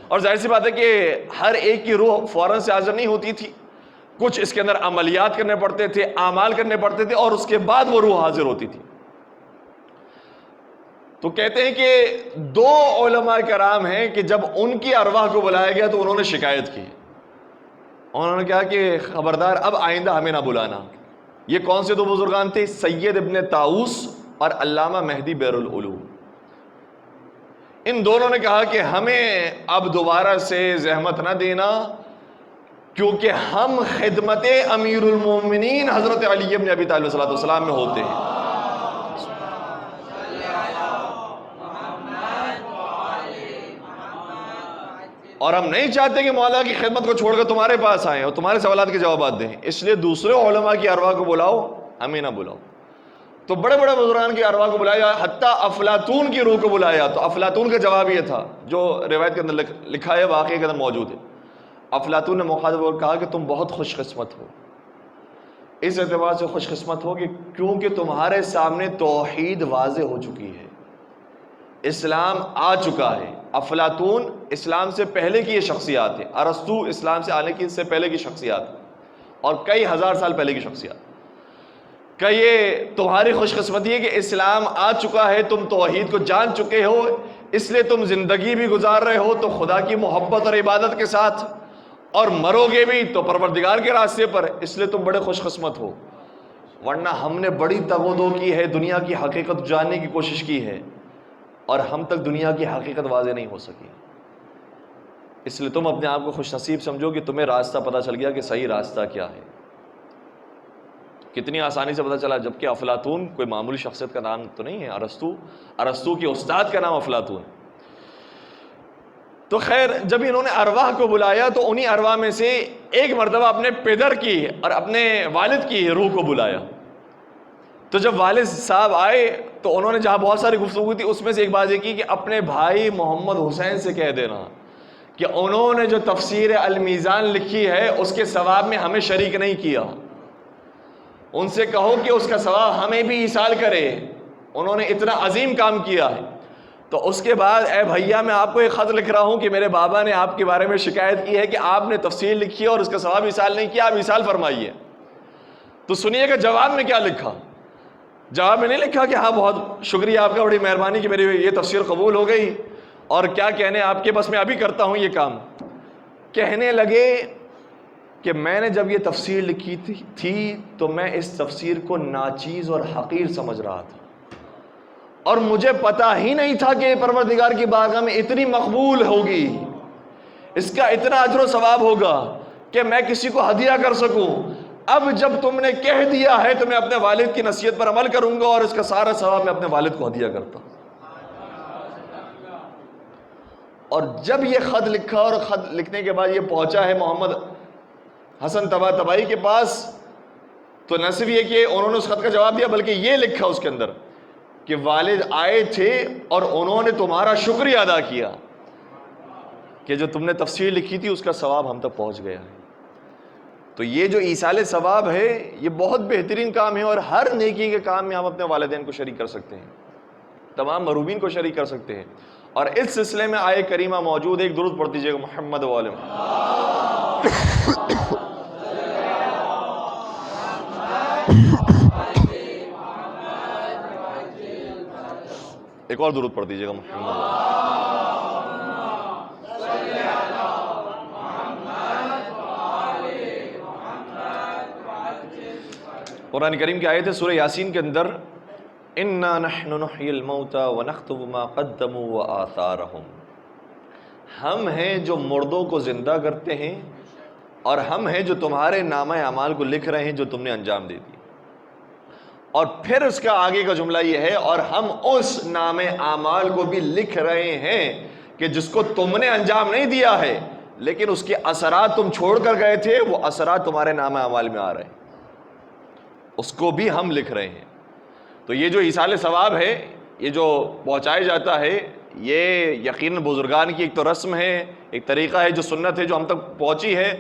اور ظاہر سی بات ہے کہ ہر ایک کی روح فوراً سے حاضر نہیں ہوتی تھی، کچھ اس کے اندر عملیات کرنے پڑتے تھے، اعمال کرنے پڑتے تھے، اور اس کے بعد وہ روح حاضر ہوتی تھی۔ تو کہتے ہیں کہ دو علماء کرام ہیں کہ جب ان کی ارواح کو بلایا گیا تو انہوں نے شکایت کی، انہوں نے کہا کہ خبردار اب آئندہ ہمیں نہ بلانا۔ یہ کون سے دو بزرگان تھے؟ سید ابن طاؤس اور علامہ مہدی بیر العلوم۔ ان دونوں نے کہا کہ ہمیں اب دوبارہ سے زحمت نہ دینا، کیونکہ ہم خدمت امیر المومنین حضرت علی ابن ابی طالب صلی اللہ علیہ وسلم میں ہوتے ہیں، اور ہم نہیں چاہتے کہ مولا کی خدمت کو چھوڑ کر تمہارے پاس آئیں اور تمہارے سوالات کے جوابات دیں، اس لیے دوسرے علماء کی ارواح کو بلاؤ، ہمیں نہ بلاؤ۔ تو بڑے بڑے بزرگان کی ارواح کو بلایا، حتیٰ افلاطون کی روح کو بلایا۔ تو افلاطون کا جواب یہ تھا جو روایت کے اندر لکھا ہے، واقعے کے اندر موجود ہے۔ افلاطون نے مخاطب اور کہا کہ تم بہت خوش قسمت ہو، اس اعتبار سے خوش قسمت ہو کہ کیونکہ تمہارے سامنے توحید واضح ہو چکی ہے، اسلام آ چکا ہے۔ افلاطون اسلام سے پہلے کی یہ شخصیات ہے، ارسطو اسلام سے آنے کی سے پہلے کی شخصیات اور کئی ہزار سال پہلے کی شخصیات۔ کہ یہ تمہاری خوش قسمتی ہے کہ اسلام آ چکا ہے، تم توحید کو جان چکے ہو، اس لیے تم زندگی بھی گزار رہے ہو تو خدا کی محبت اور عبادت کے ساتھ، اور مرو گے بھی تو پروردگار کے راستے پر، اس لیے تم بڑے خوش قسمت ہو۔ ورنہ ہم نے بڑی تگودو کی ہے، دنیا کی حقیقت جاننے کی کوشش کی ہے، اور ہم تک دنیا کی حقیقت واضح نہیں ہو سکی، اس لیے تم اپنے آپ کو خوش نصیب سمجھو کہ تمہیں راستہ پتہ چل گیا کہ صحیح راستہ کیا ہے۔ کتنی آسانی سے پتہ چلا، جبکہ افلاطون کوئی معمولی شخصیت کا نام تو نہیں ہے، ارسطو کے استاد کا نام افلاطون۔ تو خیر، جب انہوں نے ارواح کو بلایا تو انہی ارواح میں سے ایک مرتبہ اپنے پدر کی اور اپنے والد کی روح کو بلایا۔ تو جب والد صاحب آئے تو انہوں نے جہاں بہت ساری گفتگو تھی اس میں سے ایک بات یہ کی کہ اپنے بھائی محمد حسین سے کہہ دینا کہ انہوں نے جو تفسیر المیزان لکھی ہے اس کے ثواب میں ہمیں شریک نہیں کیا، ان سے کہو کہ اس کا ثواب ہمیں بھی ایصال کرے، انہوں نے اتنا عظیم کام کیا ہے۔ تو اس کے بعد اے بھیا، میں آپ کو ایک خط لکھ رہا ہوں کہ میرے بابا نے آپ کے بارے میں شکایت کی ہے کہ آپ نے تفسیر لکھی ہے اور اس کا ثواب ایصال نہیں کیا، آپ ایصال فرمائیے۔ تو سنیے گا جواب میں کیا لکھا۔ جواب میں نہیں لکھا کہ ہاں بہت شکریہ آپ کا، بڑی مہربانی کہ میری یہ تفسیر قبول ہو گئی اور کیا کہنے آپ کے، بس میں ابھی کرتا ہوں یہ کام۔ کہنے لگے کہ میں نے جب یہ تفسیر لکھی تھی تو میں اس تفسیر کو ناچیز اور حقیر سمجھ رہا تھا، اور مجھے پتہ ہی نہیں تھا کہ پروردگار کی بارگاہ میں اتنی مقبول ہوگی، اس کا اتنا اجر و ثواب ہوگا کہ میں کسی کو ہدیہ کر سکوں۔ اب جب تم نے کہہ دیا ہے تو میں اپنے والد کی نصیحت پر عمل کروں گا اور اس کا سارا ثواب میں اپنے والد کو ہدیہ کرتا ہوں۔ اور جب یہ خط لکھا اور خط لکھنے کے بعد یہ پہنچا ہے محمد حسن طباطبائی کے پاس، تو نہ صرف یہ کہ انہوں نے اس خط کا جواب دیا بلکہ یہ لکھا اس کے اندر کہ والد آئے تھے اور انہوں نے تمہارا شکریہ ادا کیا کہ جو تم نے تفسیر لکھی تھی اس کا ثواب ہم تک پہنچ گیا ہے۔ تو یہ جو ایصال ثواب ہے یہ بہت بہترین کام ہے، اور ہر نیکی کے کام میں ہم اپنے والدین کو شریک کر سکتے ہیں، تمام مروبین کو شریک کر سکتے ہیں۔ اور اس سلسلے میں آیہ کریمہ موجود ہے، ایک درود پڑھ دیجئے گا محمد و آل محمد۔ ایک اور درود پڑھ دیجئے گا محمد۔ قرآن کریم کی آیت ہے سورہ یاسین کے اندر، اِنَّا نَحْنُ نُحْيِي الْمَوْتَى وَنَكْتُبُ مَا قَدَّمُوا وَآثَارَهُمْ، ہم ہیں جو مردوں کو زندہ کرتے ہیں اور ہم ہیں جو تمہارے نامہ اعمال کو لکھ رہے ہیں جو تم نے انجام دے دی۔ اور پھر اس کا آگے کا جملہ یہ ہے، اور ہم اس نامہ اعمال کو بھی لکھ رہے ہیں کہ جس کو تم نے انجام نہیں دیا ہے لیکن اس کے اثرات تم چھوڑ کر گئے تھے، وہ اثرات تمہارے نامہ اعمال میں آ رہے ہیں، اس کو بھی ہم لکھ رہے ہیں۔ تو یہ جو ایصال ثواب ہے، یہ جو پہنچایا جاتا ہے، یہ یقیناً بزرگان کی ایک تو رسم ہے، ایک طریقہ ہے جو سنت ہے جو ہم تک پہنچی ہے۔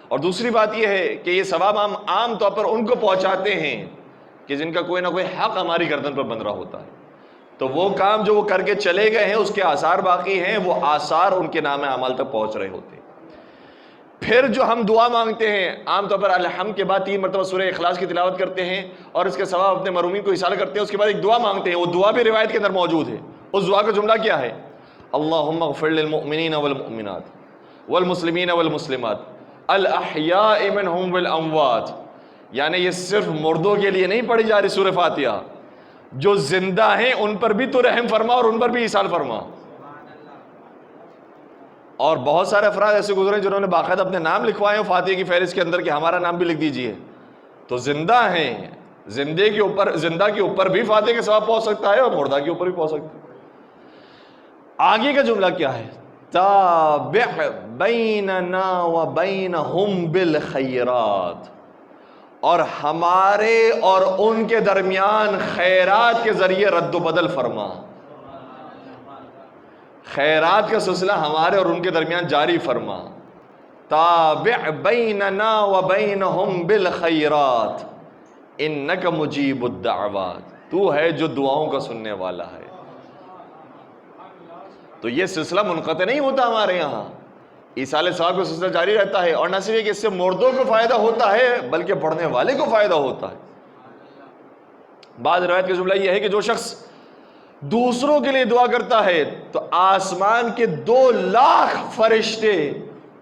اور دوسری بات یہ ہے کہ یہ ثواب ہم عام طور پر ان کو پہنچاتے ہیں کہ جن کا کوئی نہ کوئی حق ہماری گردن پر بندھ رہا ہوتا ہے، تو وہ کام جو وہ کر کے چلے گئے ہیں اس کے آثار باقی ہیں، وہ آثار ان کے نام اعمال تک پہنچ رہے ہوتے ہیں۔ پھر جو ہم دعا مانگتے ہیں، عام طور پر الحمد کے بعد 3 مرتبہ سورہ اخلاص کی تلاوت کرتے ہیں اور اس کے ثواب اپنے مرحومین کو ایصال کرتے ہیں، اس کے بعد ایک دعا مانگتے ہیں، وہ دعا بھی روایت کے اندر موجود ہے۔ اس دعا کا جملہ کیا ہے؟ اللہم اغفر للمؤمنین والمؤمنات والمسلمین والمسلمات الاحیاء منہم والاموات، یعنی یہ صرف مردوں کے لیے نہیں پڑھی جا رہی سورہ فاتحہ، جو زندہ ہیں ان پر بھی تو رحم فرما اور ان پر بھی ایصال فرما۔ اور بہت سارے افراد ایسے گزرے جنہوں نے باقاعدہ اپنے نام لکھوائے ہیں فاتحہ کی فہرست کے اندر کہ ہمارا نام بھی لکھ دیجئے، تو زندہ ہیں، زندہ کے اوپر بھی فاتحہ کے ثواب پہنچ سکتا ہے اور مردہ کے اوپر بھی پہنچ سکتا ہے۔ آگے کا جملہ کیا ہے؟ تابع بیننا وبینہم بالخیرات، اور ہمارے اور ان کے درمیان خیرات کے ذریعے رد و بدل فرما، خیرات کا سلسلہ ہمارے اور ان کے درمیان جاری فرما۔ تابع بیننا وبینہم بالخیرات انک مجیب الدعوات، تو ہے جو دعاؤں کا سننے والا ہے۔ تو یہ سلسلہ منقطع نہیں ہوتا ہمارے یہاں، ایصال ثواب کا سلسلہ جاری رہتا ہے، اور نہ صرف یہ کہ اس سے مردوں کو فائدہ ہوتا ہے بلکہ پڑھنے والے کو فائدہ ہوتا ہے۔ بعض روایت کا جملہ یہ ہے کہ جو شخص دوسروں کے لیے دعا کرتا ہے تو آسمان کے 2 لاکھ فرشتے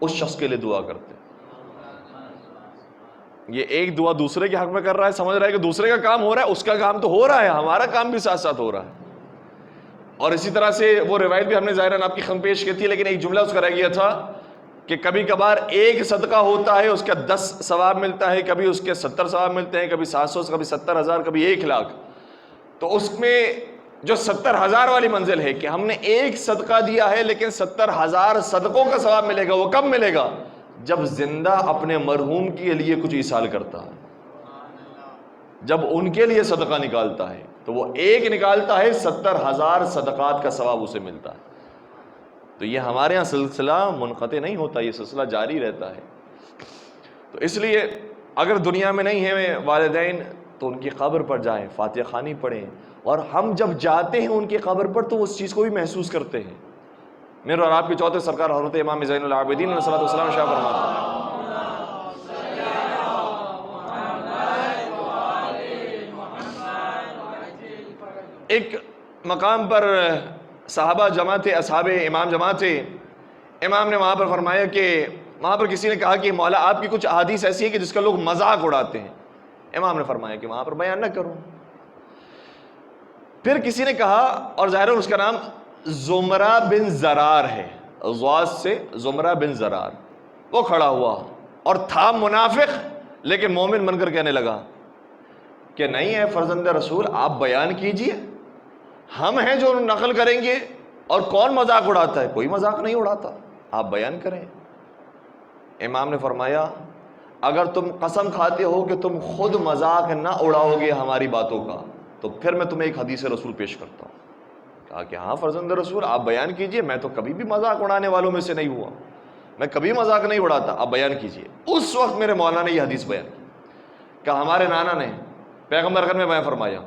اس شخص کے لیے دعا کرتے ہیں۔ یہ ایک دعا دوسرے کے حق میں کر رہا ہے، سمجھ رہا ہے کہ دوسرے کا کام ہو رہا ہے، اس کا کام تو ہو رہا ہے، ہمارا کام بھی ساتھ ساتھ ہو رہا ہے۔ اور اسی طرح سے وہ روایت بھی ہم نے ظاہراً آپ کی خدمت پیش کی تھی، لیکن ایک جملہ اس کا رہ گیا تھا کہ کبھی کبھار ایک صدقہ ہوتا ہے اس کا 10 ثواب ملتا ہے، کبھی اس کے 70 ثواب ملتے ہیں، کبھی 700، کبھی 70,000، کبھی 1 لاکھ۔ تو اس میں جو 70,000 والی منزل ہے کہ ہم نے ایک صدقہ دیا ہے لیکن 70,000 صدقوں کا ثواب ملے گا، وہ کب ملے گا؟ جب زندہ اپنے مرحوم کے لیے کچھ ایصال کرتا ہے، جب ان کے لیے صدقہ نکالتا ہے تو وہ ایک نکالتا ہے، 70,000 صدقات کا ثواب اسے ملتا ہے۔ تو یہ ہمارے ہاں سلسلہ منقطع نہیں ہوتا، یہ سلسلہ جاری رہتا ہے۔ تو اس لیے اگر دنیا میں نہیں ہیں والدین تو ان کی قبر پر جائیں، فاتحہ خوانی پڑھیں، اور ہم جب جاتے ہیں ان کی قبر پر تو اس چیز کو بھی محسوس کرتے ہیں۔ میرے اور آپ کے چوتھے سرکار حضرت امام زین العابدین علیہ الصلوۃ والسلام شاہ فرماتے ہیں، ایک مقام پر صحابہ جمع تھے، اصحاب امام جمع تھے، امام نے وہاں پر فرمایا کہ وہاں پر کسی نے کہا کہ مولا آپ کی کچھ احادیث ایسی ہے کہ جس کا لوگ مذاق اڑاتے ہیں۔ امام نے فرمایا کہ وہاں پر بیان نہ کروں۔ پھر کسی نے کہا، اور ظاہر اس کا نام زمرہ بن زرار ہے، ضاد سے زمرہ بن زرار، وہ کھڑا ہوا اور تھا منافق لیکن مومن بن کر کہنے لگا کہ نہیں ہے فرزند رسول، آپ بیان کیجئے، ہم ہیں جو نقل کریں گے، اور کون مذاق اڑاتا ہے؟ کوئی مذاق نہیں اڑاتا، آپ بیان کریں۔ امام نے فرمایا اگر تم قسم کھاتے ہو کہ تم خود مذاق نہ اڑاؤ گے ہماری باتوں کا، تو پھر میں تمہیں ایک حدیث رسول پیش کرتا ہوں۔ کہا کہ ہاں فرزند رسول آپ بیان کیجئے، میں تو کبھی بھی مذاق اڑانے والوں میں سے نہیں ہوا، میں کبھی مذاق نہیں اڑاتا، آپ بیان کیجئے۔ اس وقت میرے مولانا نے یہ حدیث بیان کی کہ ہمارے نانا نے پیغمبر اکرم میں بیان فرمایا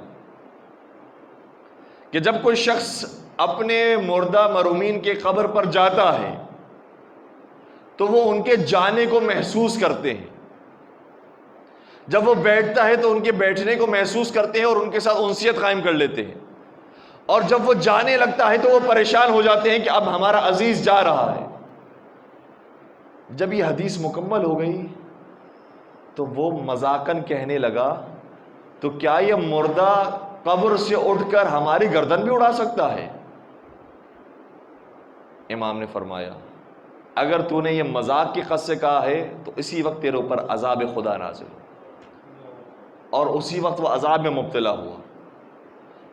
کہ جب کوئی شخص اپنے مردہ مرحومین کے قبر پر جاتا ہے تو وہ ان کے جانے کو محسوس کرتے ہیں، جب وہ بیٹھتا ہے تو ان کے بیٹھنے کو محسوس کرتے ہیں اور ان کے ساتھ انسیت قائم کر لیتے ہیں، اور جب وہ جانے لگتا ہے تو وہ پریشان ہو جاتے ہیں کہ اب ہمارا عزیز جا رہا ہے۔ جب یہ حدیث مکمل ہو گئی تو وہ مذاقاً کہنے لگا تو کیا یہ مردہ قبر سے اٹھ کر ہماری گردن بھی اڑا سکتا ہے؟ امام نے فرمایا اگر تو نے یہ مذاق کی قصد سے کہا ہے تو اسی وقت تیرے اوپر عذاب خدا نازل ہو، اور اسی وقت وہ عذاب میں مبتلا ہوا۔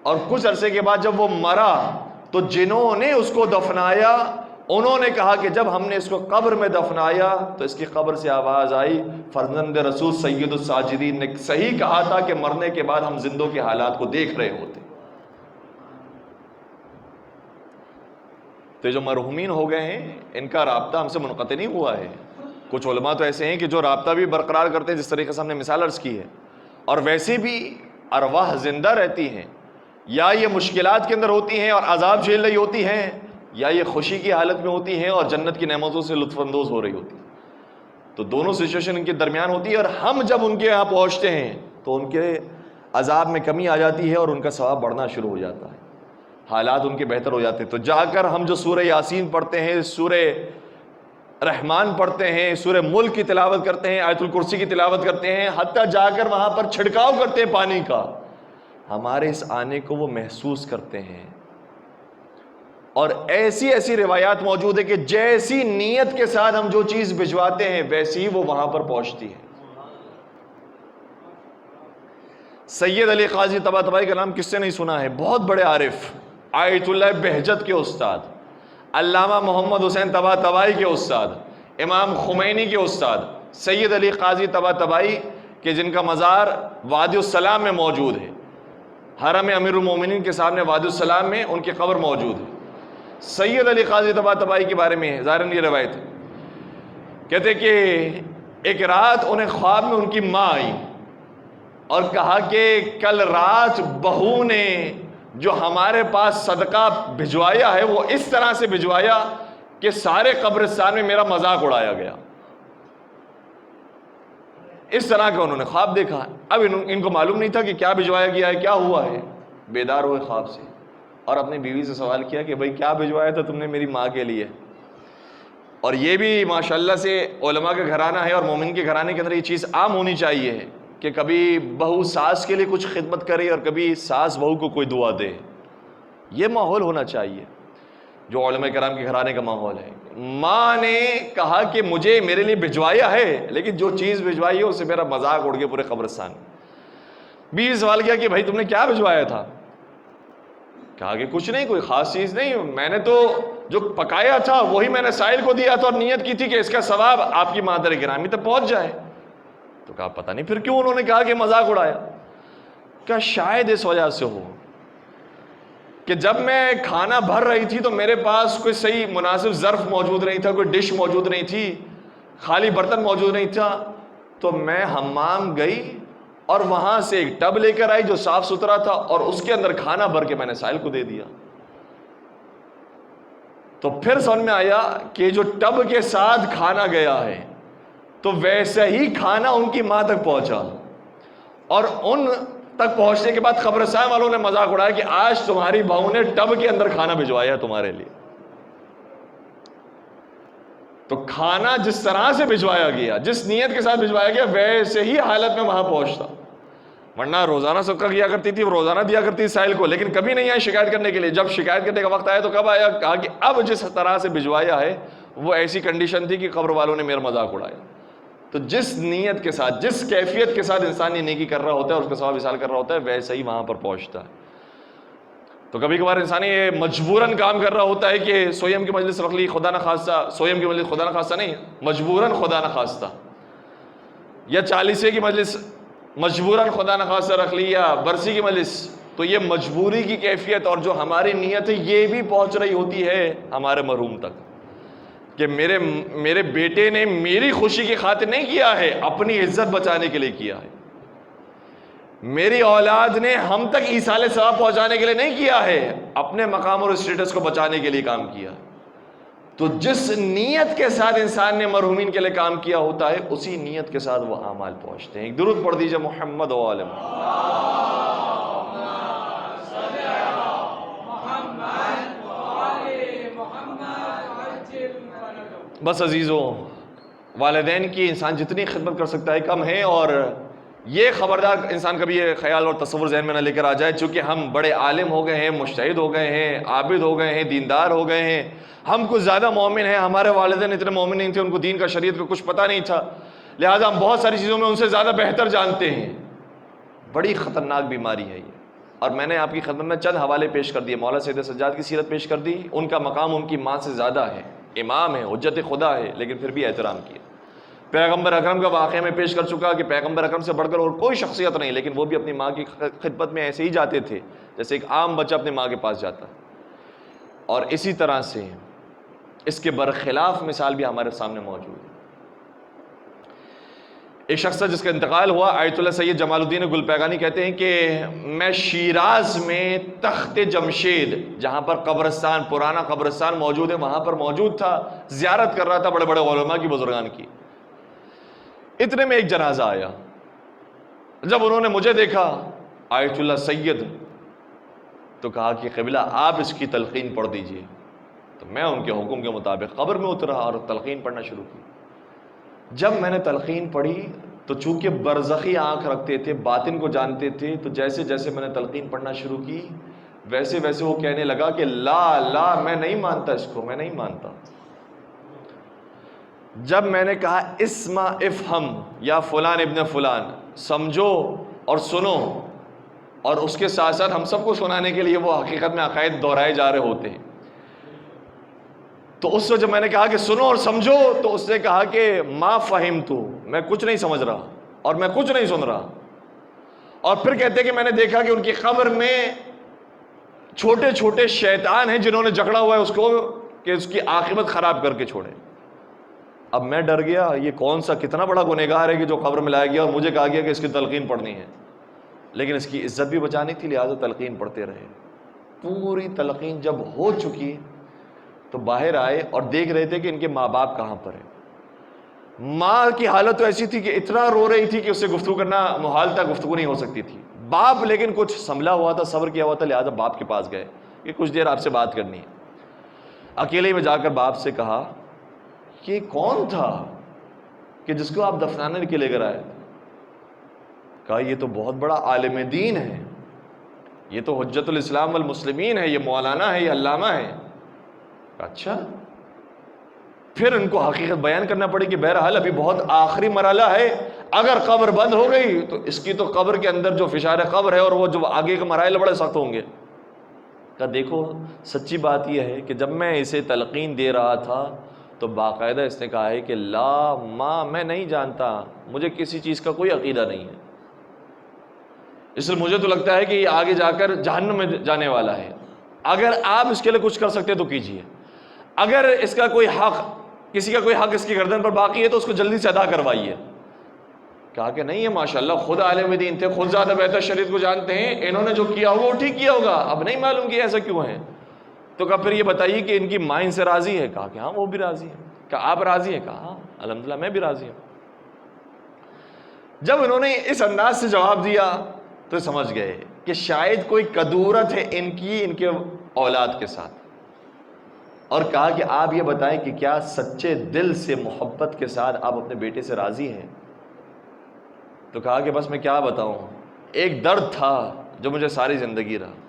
اور کچھ عرصے کے بعد جب وہ مرا تو جنہوں نے اس کو دفنایا انہوں نے کہا کہ جب ہم نے اس کو قبر میں دفنایا تو اس کی قبر سے آواز آئی فرزند رسول سید الساجدین نے صحیح کہا تھا کہ مرنے کے بعد ہم زندوں کے حالات کو دیکھ رہے ہوتے۔ تو جو مرحومین ہو گئے ہیں ان کا رابطہ ہم سے منقطع نہیں ہوا ہے۔ کچھ علماء تو ایسے ہیں کہ جو رابطہ بھی برقرار کرتے ہیں، جس طریقے سے ہم نے مثال عرض کی ہے، اور ویسے بھی ارواح زندہ رہتی ہیں، یا یہ مشکلات کے اندر ہوتی ہیں اور عذاب جھیل رہی ہوتی ہیں، یا یہ خوشی کی حالت میں ہوتی ہیں اور جنت کی نعمتوں سے لطف اندوز ہو رہی ہوتی ہیں۔ تو دونوں سچویشن ان کے درمیان ہوتی ہے، اور ہم جب ان کے یہاں پہنچتے ہیں تو ان کے عذاب میں کمی آ جاتی ہے اور ان کا ثواب بڑھنا شروع ہو جاتا ہے، حالات ان کے بہتر ہو جاتے ہیں۔ تو جا کر ہم جو سورہ یاسین پڑھتے ہیں، سورہ رحمان پڑھتے ہیں، سورہ ملک کی تلاوت کرتے ہیں، آیت الکرسی کی تلاوت کرتے ہیں، حتیٰ جا کر وہاں پر چھڑکاؤ کرتے ہیں پانی کا، ہمارے اس آنے کو وہ محسوس کرتے ہیں۔ اور ایسی ایسی روایات موجود ہے کہ جیسی نیت کے ساتھ ہم جو چیز بھجواتے ہیں ویسی ہی وہ وہاں پر پہنچتی ہے۔ سید علی قاضی طباطبائی کا نام کس سے نہیں سنا ہے؟ بہت بڑے عارف، آیت اللہ بہجت کے استاد، علامہ محمد حسین طباطبائی کے استاد، امام خمینی کے استاد سید علی قاضی طباطبائی کہ جن کا مزار وادی السلام میں موجود ہے، حرم امیر المومنین کے سامنے وادی السلام میں ان کی قبر موجود ہے۔ سید علی قاضی طباطبائی کے بارے میں ظاہراً یہ روایت ہے، کہتے کہ ایک رات انہیں خواب میں ان کی ماں آئی اور کہا کہ کل رات بہو نے جو ہمارے پاس صدقہ بھجوایا ہے وہ اس طرح سے بھجوایا کہ سارے قبرستان میں میرا مذاق اڑایا گیا۔ اس طرح کا انہوں نے خواب دیکھا۔ اب ان کو معلوم نہیں تھا کہ کیا بھجوایا گیا ہے، کیا ہوا ہے۔ بیدار ہوئے خواب سے اور اپنی بیوی سے سوال کیا کہ بھئی کیا بھجوایا تھا تم نے میری ماں کے لیے؟ اور یہ بھی ماشاءاللہ سے علماء کا گھرانہ ہے اور مومن کے گھرانے کے اندر یہ چیز عام ہونی چاہیے کہ کبھی بہو ساس کے لیے کچھ خدمت کرے اور کبھی ساس بہو کو کوئی دعا دے۔ یہ ماحول ہونا چاہیے جو علماء کرام کے گھرانے کا ماحول ہے۔ ماں نے کہا کہ مجھے میرے لیے بھجوایا ہے، لیکن جو چیز بھجوائی ہے اسے میرا مذاق اڑ گیا پورے قبرستان۔ بیوی سوال کیا کہ بھائی تم نے کیا بھجوایا تھا؟ کہا کہ کچھ نہیں، کوئی خاص چیز نہیں، میں نے تو جو پکایا تھا وہی میں نے سائل کو دیا تھا اور نیت کی تھی کہ اس کا ثواب آپ کی مادر گرامی تک پہنچ جائے۔ تو کہا پتہ نہیں پھر کیوں انہوں نے کہا کہ مذاق اڑایا۔ کہا شاید اس وجہ سے ہو کہ جب میں کھانا بھر رہی تھی تو میرے پاس کوئی صحیح مناسب ظرف موجود نہیں تھا، کوئی ڈش موجود نہیں تھی، خالی برتن موجود نہیں تھا، تو میں حمام گئی اور وہاں سے ایک ٹب لے کر آئی جو صاف ستھرا تھا اور اس کے اندر کھانا بھر کے میں نے سائل کو دے دیا۔ تو پھر سمجھ میں آیا کہ جو ٹب کے ساتھ کھانا گیا ہے تو ویسے ہی کھانا ان کی ماں تک پہنچا، اور ان تک پہنچنے کے بعد قبرستان والوں نے مذاق اڑایا کہ آج تمہاری بہو نے ٹب کے اندر کھانا بھجوایا تمہارے لیے۔ تو کھانا جس طرح سے بھجوایا گیا، جس نیت کے ساتھ بھجوایا گیا، ویسے ہی حالت میں وہاں پہنچتا۔ ورنہ روزانہ صدقہ کیا کرتی تھی، وہ روزانہ دیا کرتی تھی سائل کو، لیکن کبھی نہیں آئی شکایت کرنے کے لیے۔ جب شکایت کرنے کا وقت آیا تو کب آیا؟ کہا کہ اب جس طرح سے بھجوایا ہے وہ ایسی کنڈیشن تھی کہ قبر والوں نے میرا مذاق اڑایا۔ تو جس نیت کے ساتھ، جس کیفیت کے ساتھ انسان یہ نیکی کر رہا ہوتا ہے اور اس کا ثواب وصال کر رہا ہوتا ہے، ویسے ہی وہاں پر پہنچتا ہے۔ تو کبھی کبھار انسان یہ مجبوراً کام کر رہا ہوتا ہے کہ سویم کی مجلس رکھ لی، خدا نہ خواستہ سویم کی مجلس، خدا نہ خواستہ نہیں، مجبوراً خدا نہ خواستہ، یا چالیسے کی مجلس مجبوراً خدا نہ خواستہ رکھ لی، یا برسی کی مجلس، تو یہ مجبوری کی کیفیت اور جو ہماری نیت ہے یہ بھی پہنچ رہی ہوتی ہے ہمارے مرحوم تک، کہ میرے بیٹے نے میری خوشی کی خاطر نہیں کیا ہے، اپنی عزت بچانے کے لیے کیا ہے، میری اولاد نے ہم تک ایصال ثواب پہنچانے کے لیے نہیں کیا ہے، اپنے مقام اور اسٹیٹس کو بچانے کے لیے کام کیا۔ تو جس نیت کے ساتھ انسان نے مرحومین کے لیے کام کیا ہوتا ہے، اسی نیت کے ساتھ وہ اعمال پہنچتے ہیں۔ ایک درود پڑھ دیجئے محمد و آل محمد۔ بس عزیزوں، والدین کی انسان جتنی خدمت کر سکتا ہے کم ہے، اور یہ خبردار انسان کبھی یہ خیال اور تصور ذہن میں نہ لے کر آ جائے چونکہ ہم بڑے عالم ہو گئے ہیں، مجتہد ہو گئے ہیں، عابد ہو گئے ہیں، دیندار ہو گئے ہیں، ہم کچھ زیادہ مومن ہیں، ہمارے والدین اتنے مومن نہیں تھے، ان کو دین کا شریعت کا کچھ پتہ نہیں تھا، لہٰذا ہم بہت ساری چیزوں میں ان سے زیادہ بہتر جانتے ہیں۔ بڑی خطرناک بیماری ہے یہ، اور میں نے آپ کی خدمت میں چند حوالے پیش کر دیے، مولا سید سجاد کی سیرت پیش کر دی، ان کا مقام ان کی ماں سے زیادہ ہے، امام ہے، حجت خدا ہے، لیکن پھر بھی احترام کیا۔ پیغمبر اکرم کا واقعہ میں پیش کر چکا کہ پیغمبر اکرم سے بڑھ کر اور کوئی شخصیت نہیں، لیکن وہ بھی اپنی ماں کی خدمت میں ایسے ہی جاتے تھے جیسے ایک عام بچہ اپنی ماں کے پاس جاتا۔ اور اسی طرح سے اس کے برخلاف مثال بھی ہمارے سامنے موجود ہے۔ ایک شخص تھا جس کا انتقال ہوا، آیت اللہ سید جمال الدین گلپیگانی کہتے ہیں کہ میں شیراز میں تخت جمشید، جہاں پر قبرستان، پرانا قبرستان موجود ہے، وہاں پر موجود تھا، زیارت کر رہا تھا بڑے بڑے علماء کی، بزرگان کی۔ اتنے میں ایک جنازہ آیا، جب انہوں نے مجھے دیکھا آیت اللہ سید، تو کہا کہ قبلہ آپ اس کی تلقین پڑھ دیجئے۔ تو میں ان کے حکم کے مطابق قبر میں اترا اور تلقین پڑھنا شروع کی۔ جب میں نے تلقین پڑھی تو چونکہ برزخی آنکھ رکھتے تھے، باطن کو جانتے تھے، تو جیسے جیسے میں نے تلقین پڑھنا شروع کی ویسے ویسے وہ کہنے لگا کہ لا لا، میں نہیں مانتا اس کو، میں نہیں مانتا۔ جب میں نے کہا اسمع افہم یا فلان ابن فلان، سمجھو اور سنو، اور اس کے ساتھ ساتھ ہم سب کو سنانے کے لیے وہ حقیقت میں عقائد دہرائے جا رہے ہوتے ہیں، تو اس وقت جب میں نے کہا کہ سنو اور سمجھو، تو اس نے کہا کہ ما فہمتو، میں کچھ نہیں سمجھ رہا اور میں کچھ نہیں سن رہا۔ اور پھر کہتے ہیں کہ میں نے دیکھا کہ ان کی قبر میں چھوٹے چھوٹے شیطان ہیں جنہوں نے جکڑا ہوا ہے اس کو کہ اس کی عاقبت خراب کر کے چھوڑے۔ اب میں ڈر گیا، یہ کون سا کتنا بڑا گنہگار ہے کہ جو قبر میں لایا گیا اور مجھے کہا گیا کہ اس کی تلقین پڑھنی ہے، لیکن اس کی عزت بھی بچانی تھی، لہٰذا تلقین پڑھتے رہے۔ پوری تلقین جب ہو چکی تو باہر آئے اور دیکھ رہے تھے کہ ان کے ماں باپ کہاں پر ہیں۔ ماں کی حالت تو ایسی تھی کہ اتنا رو رہی تھی کہ اس سے گفتگو کرنا محال تھا، گفتگو نہیں ہو سکتی تھی۔ باپ لیکن کچھ سنبھلا ہوا تھا، صبر کیا ہوا تھا، لہٰذا باپ کے پاس گئے کہ کچھ دیر آپ سے بات کرنی ہے۔ اکیلے میں جا کر باپ سے کہا کہ کون تھا کہ جس کو آپ دفنانے کے لے کر آئے؟ کہا یہ تو بہت بڑا عالم دین ہے، یہ تو حجت الاسلام والمسلمین ہے، یہ مولانا ہے، یہ علامہ ہے۔ اچھا، پھر ان کو حقیقت بیان کرنا پڑے کہ بہرحال ابھی بہت آخری مرحلہ ہے، اگر قبر بند ہو گئی تو اس کی تو قبر کے اندر جو فشار قبر ہے اور وہ جو آگے کے مراحل بڑے سخت ہوں گے۔ کہا دیکھو سچی بات یہ ہے کہ جب میں اسے تلقین دے رہا تھا تو باقاعدہ اس نے کہا ہے کہ لا ماں، میں نہیں جانتا، مجھے کسی چیز کا کوئی عقیدہ نہیں ہے، اس لیے مجھے تو لگتا ہے کہ یہ آگے جا کر جہنم میں جانے والا ہے، اگر آپ اس کے لیے کچھ کر سکتے تو کیجیے، اگر اس کا کوئی حق، کسی کا کوئی حق اس کی گردن پر باقی ہے تو اس کو جلدی سے ادا کروائیے۔ کہا کہ نہیں ہے، ماشاءاللہ خود عالم دین تھے، خود زیادہ بہتر شریعت کو جانتے ہیں، انہوں نے جو کیا ہوگا وہ ٹھیک کیا ہوگا، اب نہیں معلوم کہ ایسا کیوں ہے۔ تو کہا پھر یہ بتائیے کہ ان کی ماں ان سے راضی ہے؟ کہا کہ ہاں وہ بھی راضی ہے۔ کہا آپ راضی ہیں؟ کہا ہاں الحمدللہ میں بھی راضی ہوں۔ جب انہوں نے اس انداز سے جواب دیا تو سمجھ گئے کہ شاید کوئی کدورت ہے ان کے اولاد کے ساتھ، اور کہا کہ آپ یہ بتائیں کہ کیا سچے دل سے محبت کے ساتھ آپ اپنے بیٹے سے راضی ہیں؟ تو کہا کہ بس میں کیا بتاؤں، ایک درد تھا جو مجھے ساری زندگی رہا۔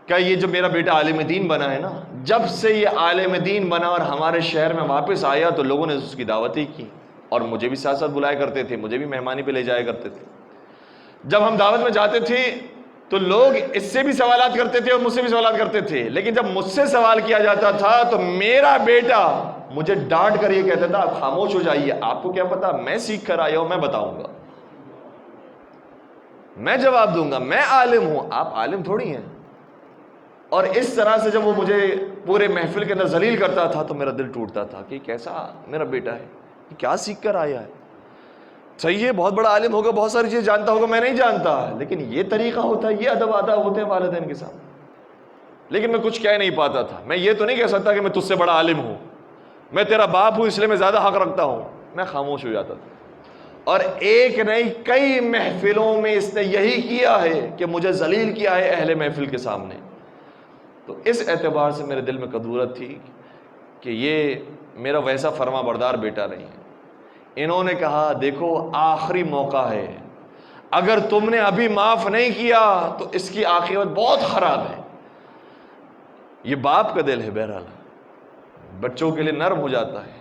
کہ یہ جو میرا بیٹا عالم دین بنا ہے نا، جب سے یہ عالم دین بنا اور ہمارے شہر میں واپس آیا تو لوگوں نے اس کی دعوت ہی کی، اور مجھے بھی ساتھ ساتھ بلایا کرتے تھے، مجھے بھی مہمانی پہ لے جایا کرتے تھے۔ جب ہم دعوت میں جاتے تھے تو لوگ اس سے بھی سوالات کرتے تھے اور مجھ سے بھی سوالات کرتے تھے، لیکن جب مجھ سے سوال کیا جاتا تھا تو میرا بیٹا مجھے ڈانٹ کر یہ کہتا تھا آپ خاموش ہو جائیے، آپ کو کیا پتا، میں سیکھ کر آیا ہوں، میں بتاؤں گا، میں جواب دوں گا، میں عالم ہوں، آپ عالم تھوڑی ہیں۔ اور اس طرح سے جب وہ مجھے پورے محفل کے اندر ذلیل کرتا تھا تو میرا دل ٹوٹتا تھا کہ کیسا میرا بیٹا ہے، یہ کیا سیکھ کر آیا ہے۔ صحیح ہے، بہت بڑا عالم ہوگا، بہت ساری چیز جانتا ہوگا، میں نہیں جانتا، لیکن یہ طریقہ ہوتا ہے، یہ ادب آداب ہوتے ہیں والدین کے سامنے۔ لیکن میں کچھ کہہ نہیں پاتا تھا، میں یہ تو نہیں کہہ سکتا کہ میں تجھ سے بڑا عالم ہوں، میں تیرا باپ ہوں اس لیے میں زیادہ حق رکھتا ہوں، میں خاموش ہو جاتا تھا۔ اور ایک نہیں کئی محفلوں میں اس نے یہی کیا ہے کہ مجھے ذلیل کیا ہے اہل محفل کے سامنے۔ تو اس اعتبار سے میرے دل میں کدورت تھی کہ یہ میرا ویسا فرما بردار بیٹا نہیں ہے۔ انہوں نے کہا دیکھو آخری موقع ہے، اگر تم نے ابھی معاف نہیں کیا تو اس کی عاقبت بہت خراب ہے۔ یہ باپ کا دل ہے، بہرحال بچوں کے لیے نرم ہو جاتا ہے۔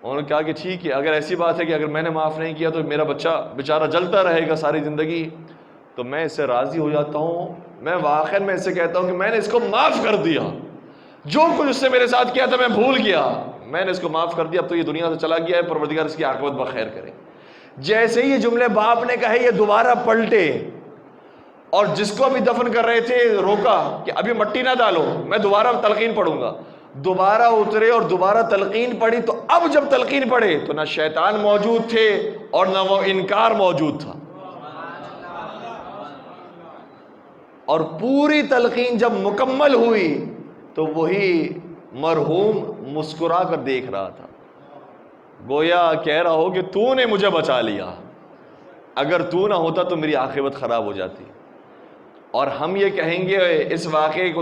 انہوں نے کہا کہ ٹھیک ہے، اگر ایسی بات ہے کہ اگر میں نے معاف نہیں کیا تو میرا بچہ بیچارہ جلتا رہے گا ساری زندگی، تو میں اس سے راضی ہو جاتا ہوں، میں واقعا میں اس سے کہتا ہوں کہ میں نے اس کو معاف کر دیا، جو کچھ اس نے میرے ساتھ کیا تھا میں بھول گیا، میں نے اس کو معاف کر دیا، اب تو یہ دنیا سے چلا گیا ہے، پروردگار اس کی عاقبت بخیر کرے۔ جیسے ہی یہ جملے باپ نے کہے یہ دوبارہ پلٹے، اور جس کو ابھی دفن کر رہے تھے روکا کہ ابھی مٹی نہ ڈالو، میں دوبارہ تلقین پڑھوں گا، دوبارہ اترے اور دوبارہ تلقین پڑھی۔ تو اب جب تلقین پڑھے تو نہ شیطان موجود تھے اور نہ وہ انکار موجود تھا، اور پوری تلقین جب مکمل ہوئی تو وہی مرحوم مسکرا کر دیکھ رہا تھا، گویا کہہ رہا ہو کہ تو نے مجھے بچا لیا، اگر تو نہ ہوتا تو میری عاقبت خراب ہو جاتی۔ اور ہم یہ کہیں گے اس واقعے کو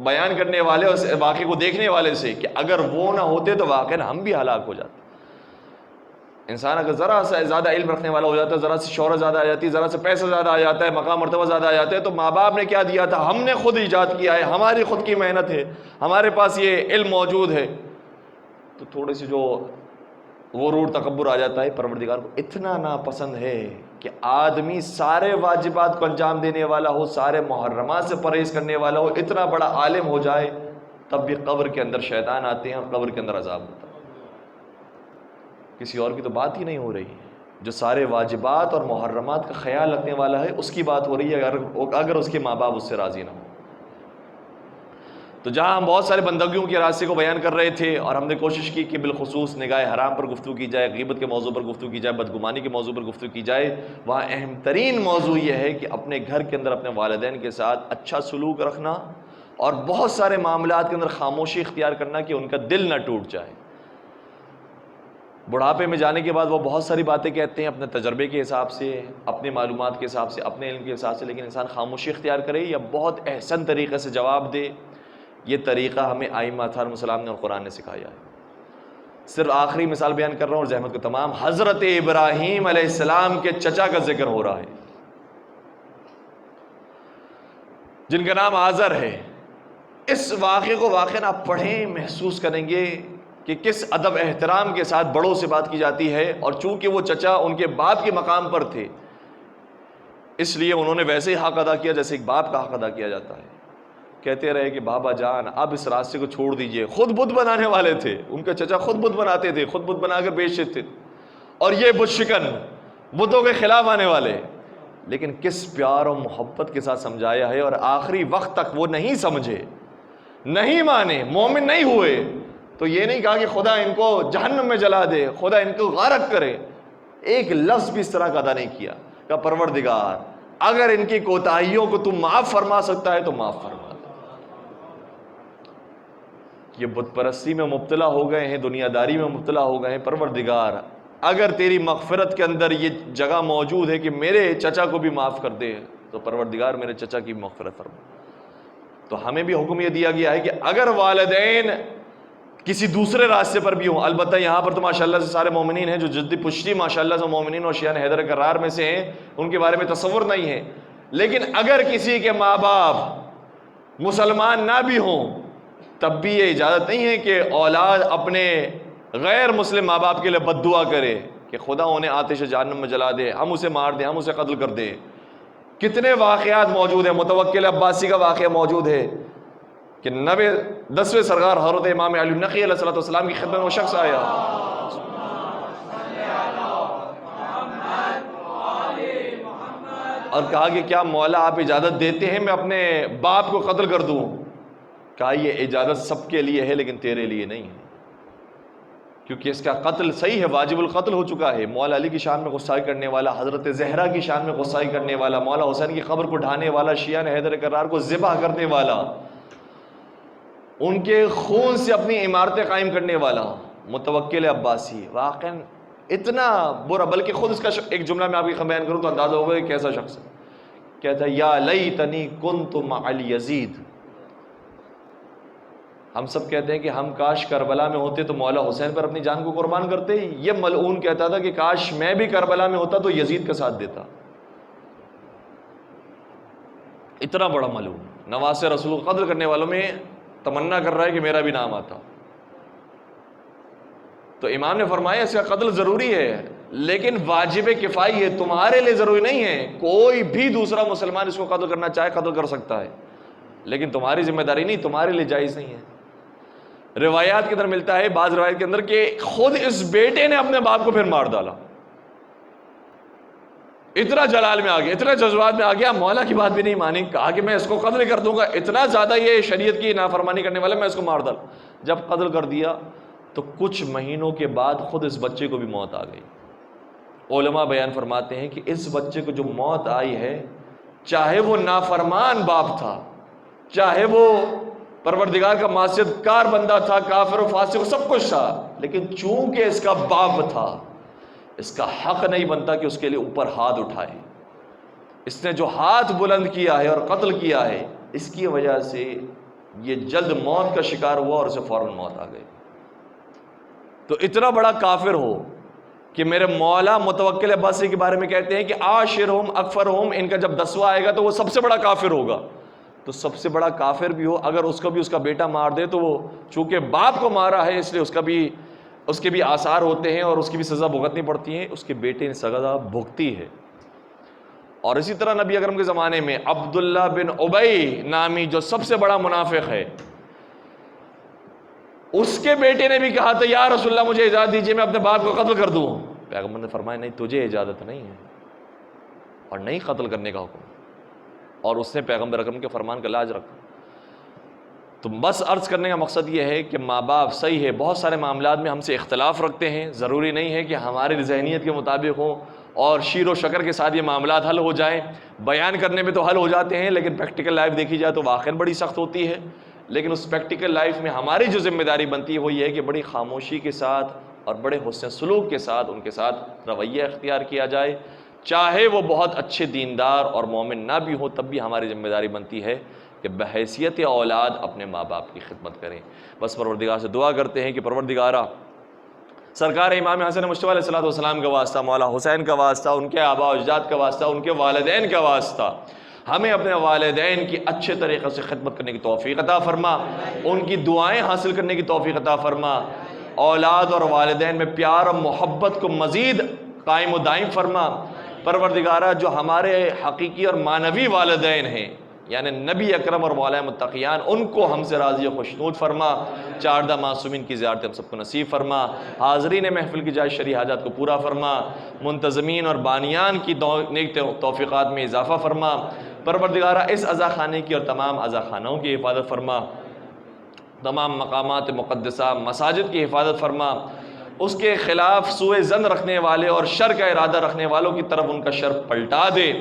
بیان کرنے والے اور اس واقعے کو دیکھنے والے سے کہ اگر وہ نہ ہوتے تو واقعا ہم بھی ہلاک ہو جاتے۔ انسان اگر ذرا سا زیادہ علم رکھنے والا ہو جاتا ہے، ذرا سی شہرت زیادہ آ جاتی ہے، ذرا سے پیسہ زیادہ آ جاتا ہے، مقام مرتبہ زیادہ آ جاتا ہے، تو ماں باپ نے کیا دیا تھا، ہم نے خود ایجاد کیا ہے، ہماری خود کی محنت ہے، ہمارے پاس یہ علم موجود ہے، تو تھوڑی سی جو غرور تکبر آ جاتا ہے۔ پروردگار کو اتنا ناپسند ہے کہ آدمی سارے واجبات کو انجام دینے والا ہو، سارے محرمات سے پرہیز کرنے والا ہو، اتنا بڑا عالم ہو جائے، تب بھی قبر کے اندر شیطان آتے ہیں اور قبر کے اندر عذاب ہوتا ہے۔ کسی اور کی تو بات ہی نہیں ہو رہی، جو سارے واجبات اور محرمات کا خیال رکھنے والا ہے اس کی بات ہو رہی ہے، اگر اس کے ماں باپ اس سے راضی نہ ہو۔ تو جہاں ہم بہت سارے بندگیوں کے راستے کو بیان کر رہے تھے اور ہم نے کوشش کی کہ بالخصوص نگاہ حرام پر گفتگو کی جائے، غیبت کے موضوع پر گفتگو کی جائے، بدگمانی کے موضوع پر گفتگو کی جائے، وہاں اہم ترین موضوع یہ ہے کہ اپنے گھر کے اندر اپنے والدین کے ساتھ اچھا سلوک رکھنا اور بہت سارے معاملات کے اندر خاموشی اختیار کرنا کہ ان کا دل نہ ٹوٹ جائے۔ بڑھاپے میں جانے کے بعد وہ بہت ساری باتیں کہتے ہیں اپنے تجربے کے حساب سے، اپنے معلومات کے حساب سے، اپنے علم کے حساب سے، لیکن انسان خاموشی اختیار کرے یا بہت احسن طریقے سے جواب دے، یہ طریقہ ہمیں ائمہ اطہار السلام نے اور قرآن نے سکھایا ہے۔ صرف آخری مثال بیان کر رہا ہوں اور زحمت کو تمام، حضرت ابراہیم علیہ السلام کے چچا کا ذکر ہو رہا ہے جن کا نام آزر ہے۔ اس واقعے کو واقعاً آپ پڑھیں، محسوس کریں گے کہ کس ادب احترام کے ساتھ بڑوں سے بات کی جاتی ہے، اور چونکہ وہ چچا ان کے باپ کے مقام پر تھے اس لیے انہوں نے ویسے ہی حق ادا کیا جیسے ایک باپ کا حق ادا کیا جاتا ہے۔ کہتے رہے کہ بابا جان اب اس راستے کو چھوڑ دیجئے، خود بت بنانے والے تھے، ان کے چچا خود بت بناتے تھے، خود بت بنا کر بیچتے تھے، اور یہ بت شکن بتوں کے خلاف آنے والے، لیکن کس پیار و محبت کے ساتھ سمجھایا ہے، اور آخری وقت تک وہ نہیں سمجھے، نہیں مانے، مومن نہیں ہوئے، تو یہ نہیں کہا کہ خدا ان کو جہنم میں جلا دے، خدا ان کو غارق کرے، ایک لفظ بھی اس طرح کا ادا نہیں کیا کہ پروردگار اگر ان کی کوتاہیوں کو تم معاف فرما سکتا ہے تو معاف فرما۔ یہ بت پرستی میں مبتلا ہو گئے ہیں، دنیا داری میں مبتلا ہو گئے ہیں، پروردگار اگر تیری مغفرت کے اندر یہ جگہ موجود ہے کہ میرے چچا کو بھی معاف کر دے تو پروردگار میرے چچا کی مغفرت فرما۔ تو ہمیں بھی حکم یہ دیا گیا ہے کہ اگر والدین کسی دوسرے راستے پر بھی ہوں، البتہ یہاں پر تو ماشاءاللہ سے سارے مومنین ہیں، جو جدی پشتی ماشاءاللہ سے مومنین اور شیعہ حیدر کرار میں سے ہیں، ان کے بارے میں تصور نہیں ہے، لیکن اگر کسی کے ماں باپ مسلمان نہ بھی ہوں تب بھی یہ اجازت نہیں ہے کہ اولاد اپنے غیر مسلم ماں باپ کے لیے بد دعا کرے کہ خدا انہیں آتش جہنم میں جلا دے، ہم اسے مار دیں، ہم اسے قتل کر دیں۔ کتنے واقعات موجود ہیں، متوکل عباسی کا واقعہ موجود ہے کہ 10ویں سرکار حضرت امام علی نقی علیہ الصلوۃ والسلام کی خدمت میں وہ شخص آیا اور کہا کہ کیا مولا آپ اجازت دیتے ہیں میں اپنے باپ کو قتل کر دوں؟ کہا یہ اجازت سب کے لیے ہے لیکن تیرے لیے نہیں ہے، کیونکہ اس کا قتل صحیح ہے، واجب القتل ہو چکا ہے۔ مولا علی کی شان میں غصائی کرنے والا، حضرت زہرا کی شان میں غصائی کرنے والا، مولا حسین کی قبر کو ڈھانے والا، شیعہ حیدر کرار کو ذبح کرنے والا، ان کے خون سے اپنی عمارتیں قائم کرنے والا متوکل عباسی واقعا اتنا برا، بلکہ خود اس کا ایک جملہ میں آپ کی بیان کروں تو اندازہ ہوگا کہ کیسا شخص ہے۔ کہتا ہے یا لیتنی کنت مع الیزید، ہم سب کہتے ہیں کہ ہم کاش کربلا میں ہوتے تو مولا حسین پر اپنی جان کو قربان کرتے، یہ ملعون کہتا تھا کہ کاش میں بھی کربلا میں ہوتا تو یزید کا ساتھ دیتا۔ اتنا بڑا ملعون نواسے رسول کو قتل کرنے والوں میں تمنا کر رہا ہے کہ میرا بھی نام آتا۔ تو امام نے فرمایا اس کا قتل ضروری ہے لیکن واجب کفائی ہے، تمہارے لیے ضروری نہیں ہے، کوئی بھی دوسرا مسلمان اس کو قتل کرنا چاہے قتل کر سکتا ہے، لیکن تمہاری ذمہ داری نہیں، تمہارے لیے جائز نہیں ہے۔ روایات کے اندر ملتا ہے، بعض روایات کے اندر، کہ خود اس بیٹے نے اپنے باپ کو پھر مار ڈالا، اتنا جلال میں آ گیا، اتنا جذبات میں آ گیا، مولا کی بات بھی نہیں مانی، کہا کہ میں اس کو قتل کر دوں گا، اتنا زیادہ یہ شریعت کی نافرمانی کرنے والا، میں اس کو مار ڈال۔ جب قتل کر دیا تو کچھ مہینوں کے بعد خود اس بچے کو بھی موت آ گئی۔ علماء بیان فرماتے ہیں کہ اس بچے کو جو موت آئی ہے، چاہے وہ نافرمان باپ تھا، چاہے وہ پروردگار کا معصیت کار بندہ تھا، کافر و فاسق سب کچھ تھا، لیکن چونکہ اس کا باپ تھا، اس کا حق نہیں بنتا کہ اس کے لیے اوپر ہاتھ اٹھائے۔ اس نے جو ہاتھ بلند کیا ہے اور قتل کیا ہے، اس کی وجہ سے یہ جلد موت کا شکار ہوا اور اسے فوراً موت آ گئی۔ تو اتنا بڑا کافر ہو کہ میرے مولا متوکل عباسی کے بارے میں کہتے ہیں کہ عاشرہم اکفرہم، ان کا جب 10واں آئے گا تو وہ سب سے بڑا کافر ہوگا۔ تو سب سے بڑا کافر بھی ہو، اگر اس کو بھی اس کا بیٹا مار دے تو وہ چونکہ باپ کو مارا ہے اس لیے اس کے بھی آثار ہوتے ہیں اور اس کی بھی سزا بھگتنی پڑتی ہے، اس کے بیٹے نے سزا بھگتی ہے۔ اور اسی طرح نبی اکرم کے زمانے میں عبداللہ بن ابی نامی جو سب سے بڑا منافق ہے، اس کے بیٹے نے بھی کہا تھا یا رسول اللہ مجھے اجازت دیجیے میں اپنے باپ کو قتل کر دوں۔ پیغمبر نے فرمایا نہیں، تجھے اجازت نہیں ہے اور نہیں قتل کرنے کا حکم، اور اس نے پیغمبر اکرم کے فرمان کا لاج رکھا۔ تو بس عرض کرنے کا مقصد یہ ہے کہ ماں باپ صحیح ہے، بہت سارے معاملات میں ہم سے اختلاف رکھتے ہیں، ضروری نہیں ہے کہ ہماری ذہنیت کے مطابق ہوں اور شیر و شکر کے ساتھ یہ معاملات حل ہو جائیں۔ بیان کرنے میں تو حل ہو جاتے ہیں لیکن پریکٹیکل لائف دیکھی جائے تو واقعاً بڑی سخت ہوتی ہے۔ لیکن اس پریکٹیکل لائف میں ہماری جو ذمہ داری بنتی ہے وہ یہ ہے کہ بڑی خاموشی کے ساتھ اور بڑے حسن سلوک کے ساتھ ان کے ساتھ رویہ اختیار کیا جائے، چاہے وہ بہت اچھے دیندار اور مومن نہ بھی ہو، تب بھی ہماری ذمہ داری بنتی ہے کہ بحیثیت اولاد اپنے ماں باپ کی خدمت کریں۔ بس پروردگار سے دعا کرتے ہیں کہ پروردگارہ سرکار امام حسن مصطفیٰ علیہ الصلوۃ والسلام کا واسطہ، مولا حسین کا واسطہ، ان کے آباء و اجداد کا واسطہ، ان کے والدین کا واسطہ، ہمیں اپنے والدین کی اچھے طریقے سے خدمت کرنے کی توفیق عطا فرما، ان کی دعائیں حاصل کرنے کی توفیق عطا فرما، اولاد اور والدین میں پیار اور محبت کو مزید قائم و دائم فرما۔ پروردگارہ جو ہمارے حقیقی اور معنوی والدین ہیں یعنی نبی اکرم اور مولا متقیان، ان کو ہم سے راضی و خوشنود فرما، چاردہ معصومین کی زیارت ہم سب کو نصیب فرما، حاضرین محفل کی جائز شرعی حاجات کو پورا فرما، منتظمین اور بانیان کی نیک توفیقات میں اضافہ فرما۔ پروردگارہ اس عزا خانے کی اور تمام عزا خانوں کی حفاظت فرما، تمام مقامات مقدسہ مساجد کی حفاظت فرما، اس کے خلاف سوء ظن رکھنے والے اور شر کا ارادہ رکھنے والوں کی طرف ان کا شر پلٹا دے۔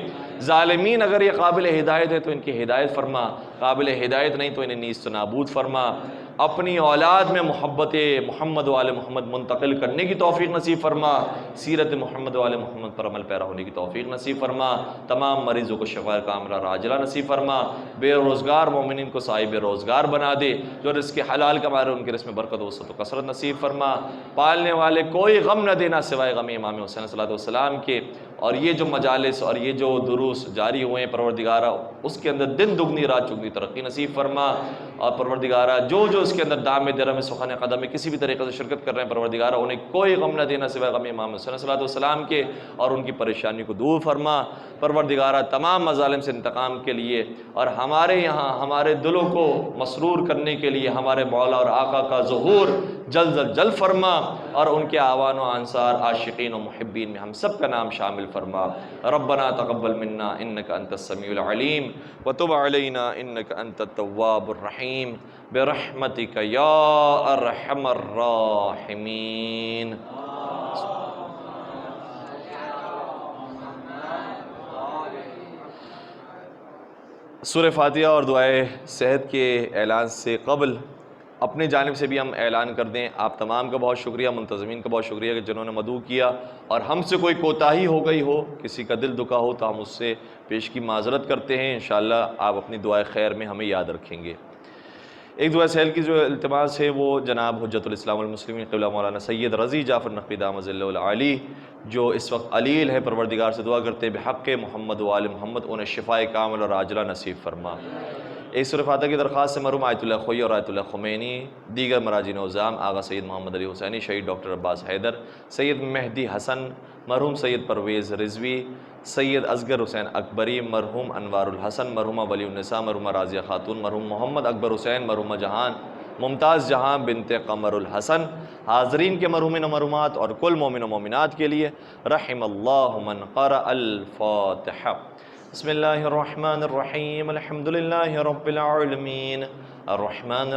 ظالمین اگر یہ قابل ہدایت ہے تو ان کی ہدایت فرما، قابل ہدایت نہیں تو انہیں نیست و نابود فرما۔ اپنی اولاد میں محبت محمد و آل محمد منتقل کرنے کی توفیق نصیب فرما، سیرت محمد و آل محمد پر عمل پیرا ہونے کی توفیق نصیب فرما، تمام مریضوں کو شفا کاملہ عاجلہ نصیب فرما، بے روزگار مومنین کو صاحب روزگار بنا دے، جو رزق حلال کما رہے ان کے رزق میں برکت و وسعت و کثرت نصیب فرما، پالنے والے کوئی غم نہ دینا سوائے غم امام حسین صلی اللہ علیہ وسلم کے، اور یہ جو مجالس اور یہ جو دروس جاری ہوئے ہیں پروردگارہ اس کے اندر دن دگنی رات چگنی ترقی نصیب فرما، اور پروردگارہ جو جو اس کے اندر دام درہم سخن قدم میں کسی بھی طریقے سے شرکت کر رہے ہیں پروردگارہ انہیں کوئی غم نہ دینا سوائے غم امام حسین صلی اللہ علیہ وسلم کے، اور ان کی پریشانی کو دور فرما پروردگارہ تمام مظالم سے انتقام کے لیے، اور ہمارے یہاں ہمارے دلوں کو مسرور کرنے کے لیے ہمارے مولا اور آقا کا ظہور جلد فرما، اور ان کے اعوان و انصار عاشقین و محبین میں ہم سب کا نام شامل فرما۔ ربنا تقبل منا انک انت السمیع العلیم وتب علینا انک انت التواب الرحیم برحمتک یا ارحم الراحمین۔ سورہ فاتحہ اور دعائے صحت کے اعلان سے قبل اپنی جانب سے بھی ہم اعلان کر دیں، آپ تمام کا بہت شکریہ، منتظمین کا بہت شکریہ کہ جنہوں نے مدعو کیا، اور ہم سے کوئی کوتاہی ہو گئی ہو، کسی کا دل دکھا ہو تو ہم اس سے پیش کی معذرت کرتے ہیں، انشاءاللہ آپ اپنی دعائے خیر میں ہمیں یاد رکھیں گے۔ ایک دعائے سہل کی جو التماس ہے وہ جناب حجت الاسلام والمسلمین قبلہ مولانا سید رضی جعفر نقوی دامۃ ظلہ العالی جو اس وقت علیل ہے، پروردگار سے دعا کرتے ہیں بحق محمد و آل محمد انہیں شفاء کامل اور عاجلہ نصیب فرما۔ ایک سورہ فاتحہ کی درخواست سے مرحوم آیت اللہ خوئی اور آیت اللہ خمینی، دیگر مراجعین عظام آغا سید محمد علی حسینی، شہید ڈاکٹر عباس حیدر، سید مہدی حسن، مرحوم سید پرویز رضوی، سید اصغر حسین اکبری، مرحوم انوار الحسن، مرحومہ ولی النساء، مرحومہ راضیہ خاتون، مرحوم محمد اکبر حسین، مرحومہ جہان ممتاز جہاں بنت قمر الحسن، حاضرین کے مرحومین و مرحومات اور کل مومن و مومنات کے لیے رحم اللہ من قرأ الفاتحہ۔ بسم اللہ الرحمن الرحیم، الحمدللہ رب العالمین، الرحمن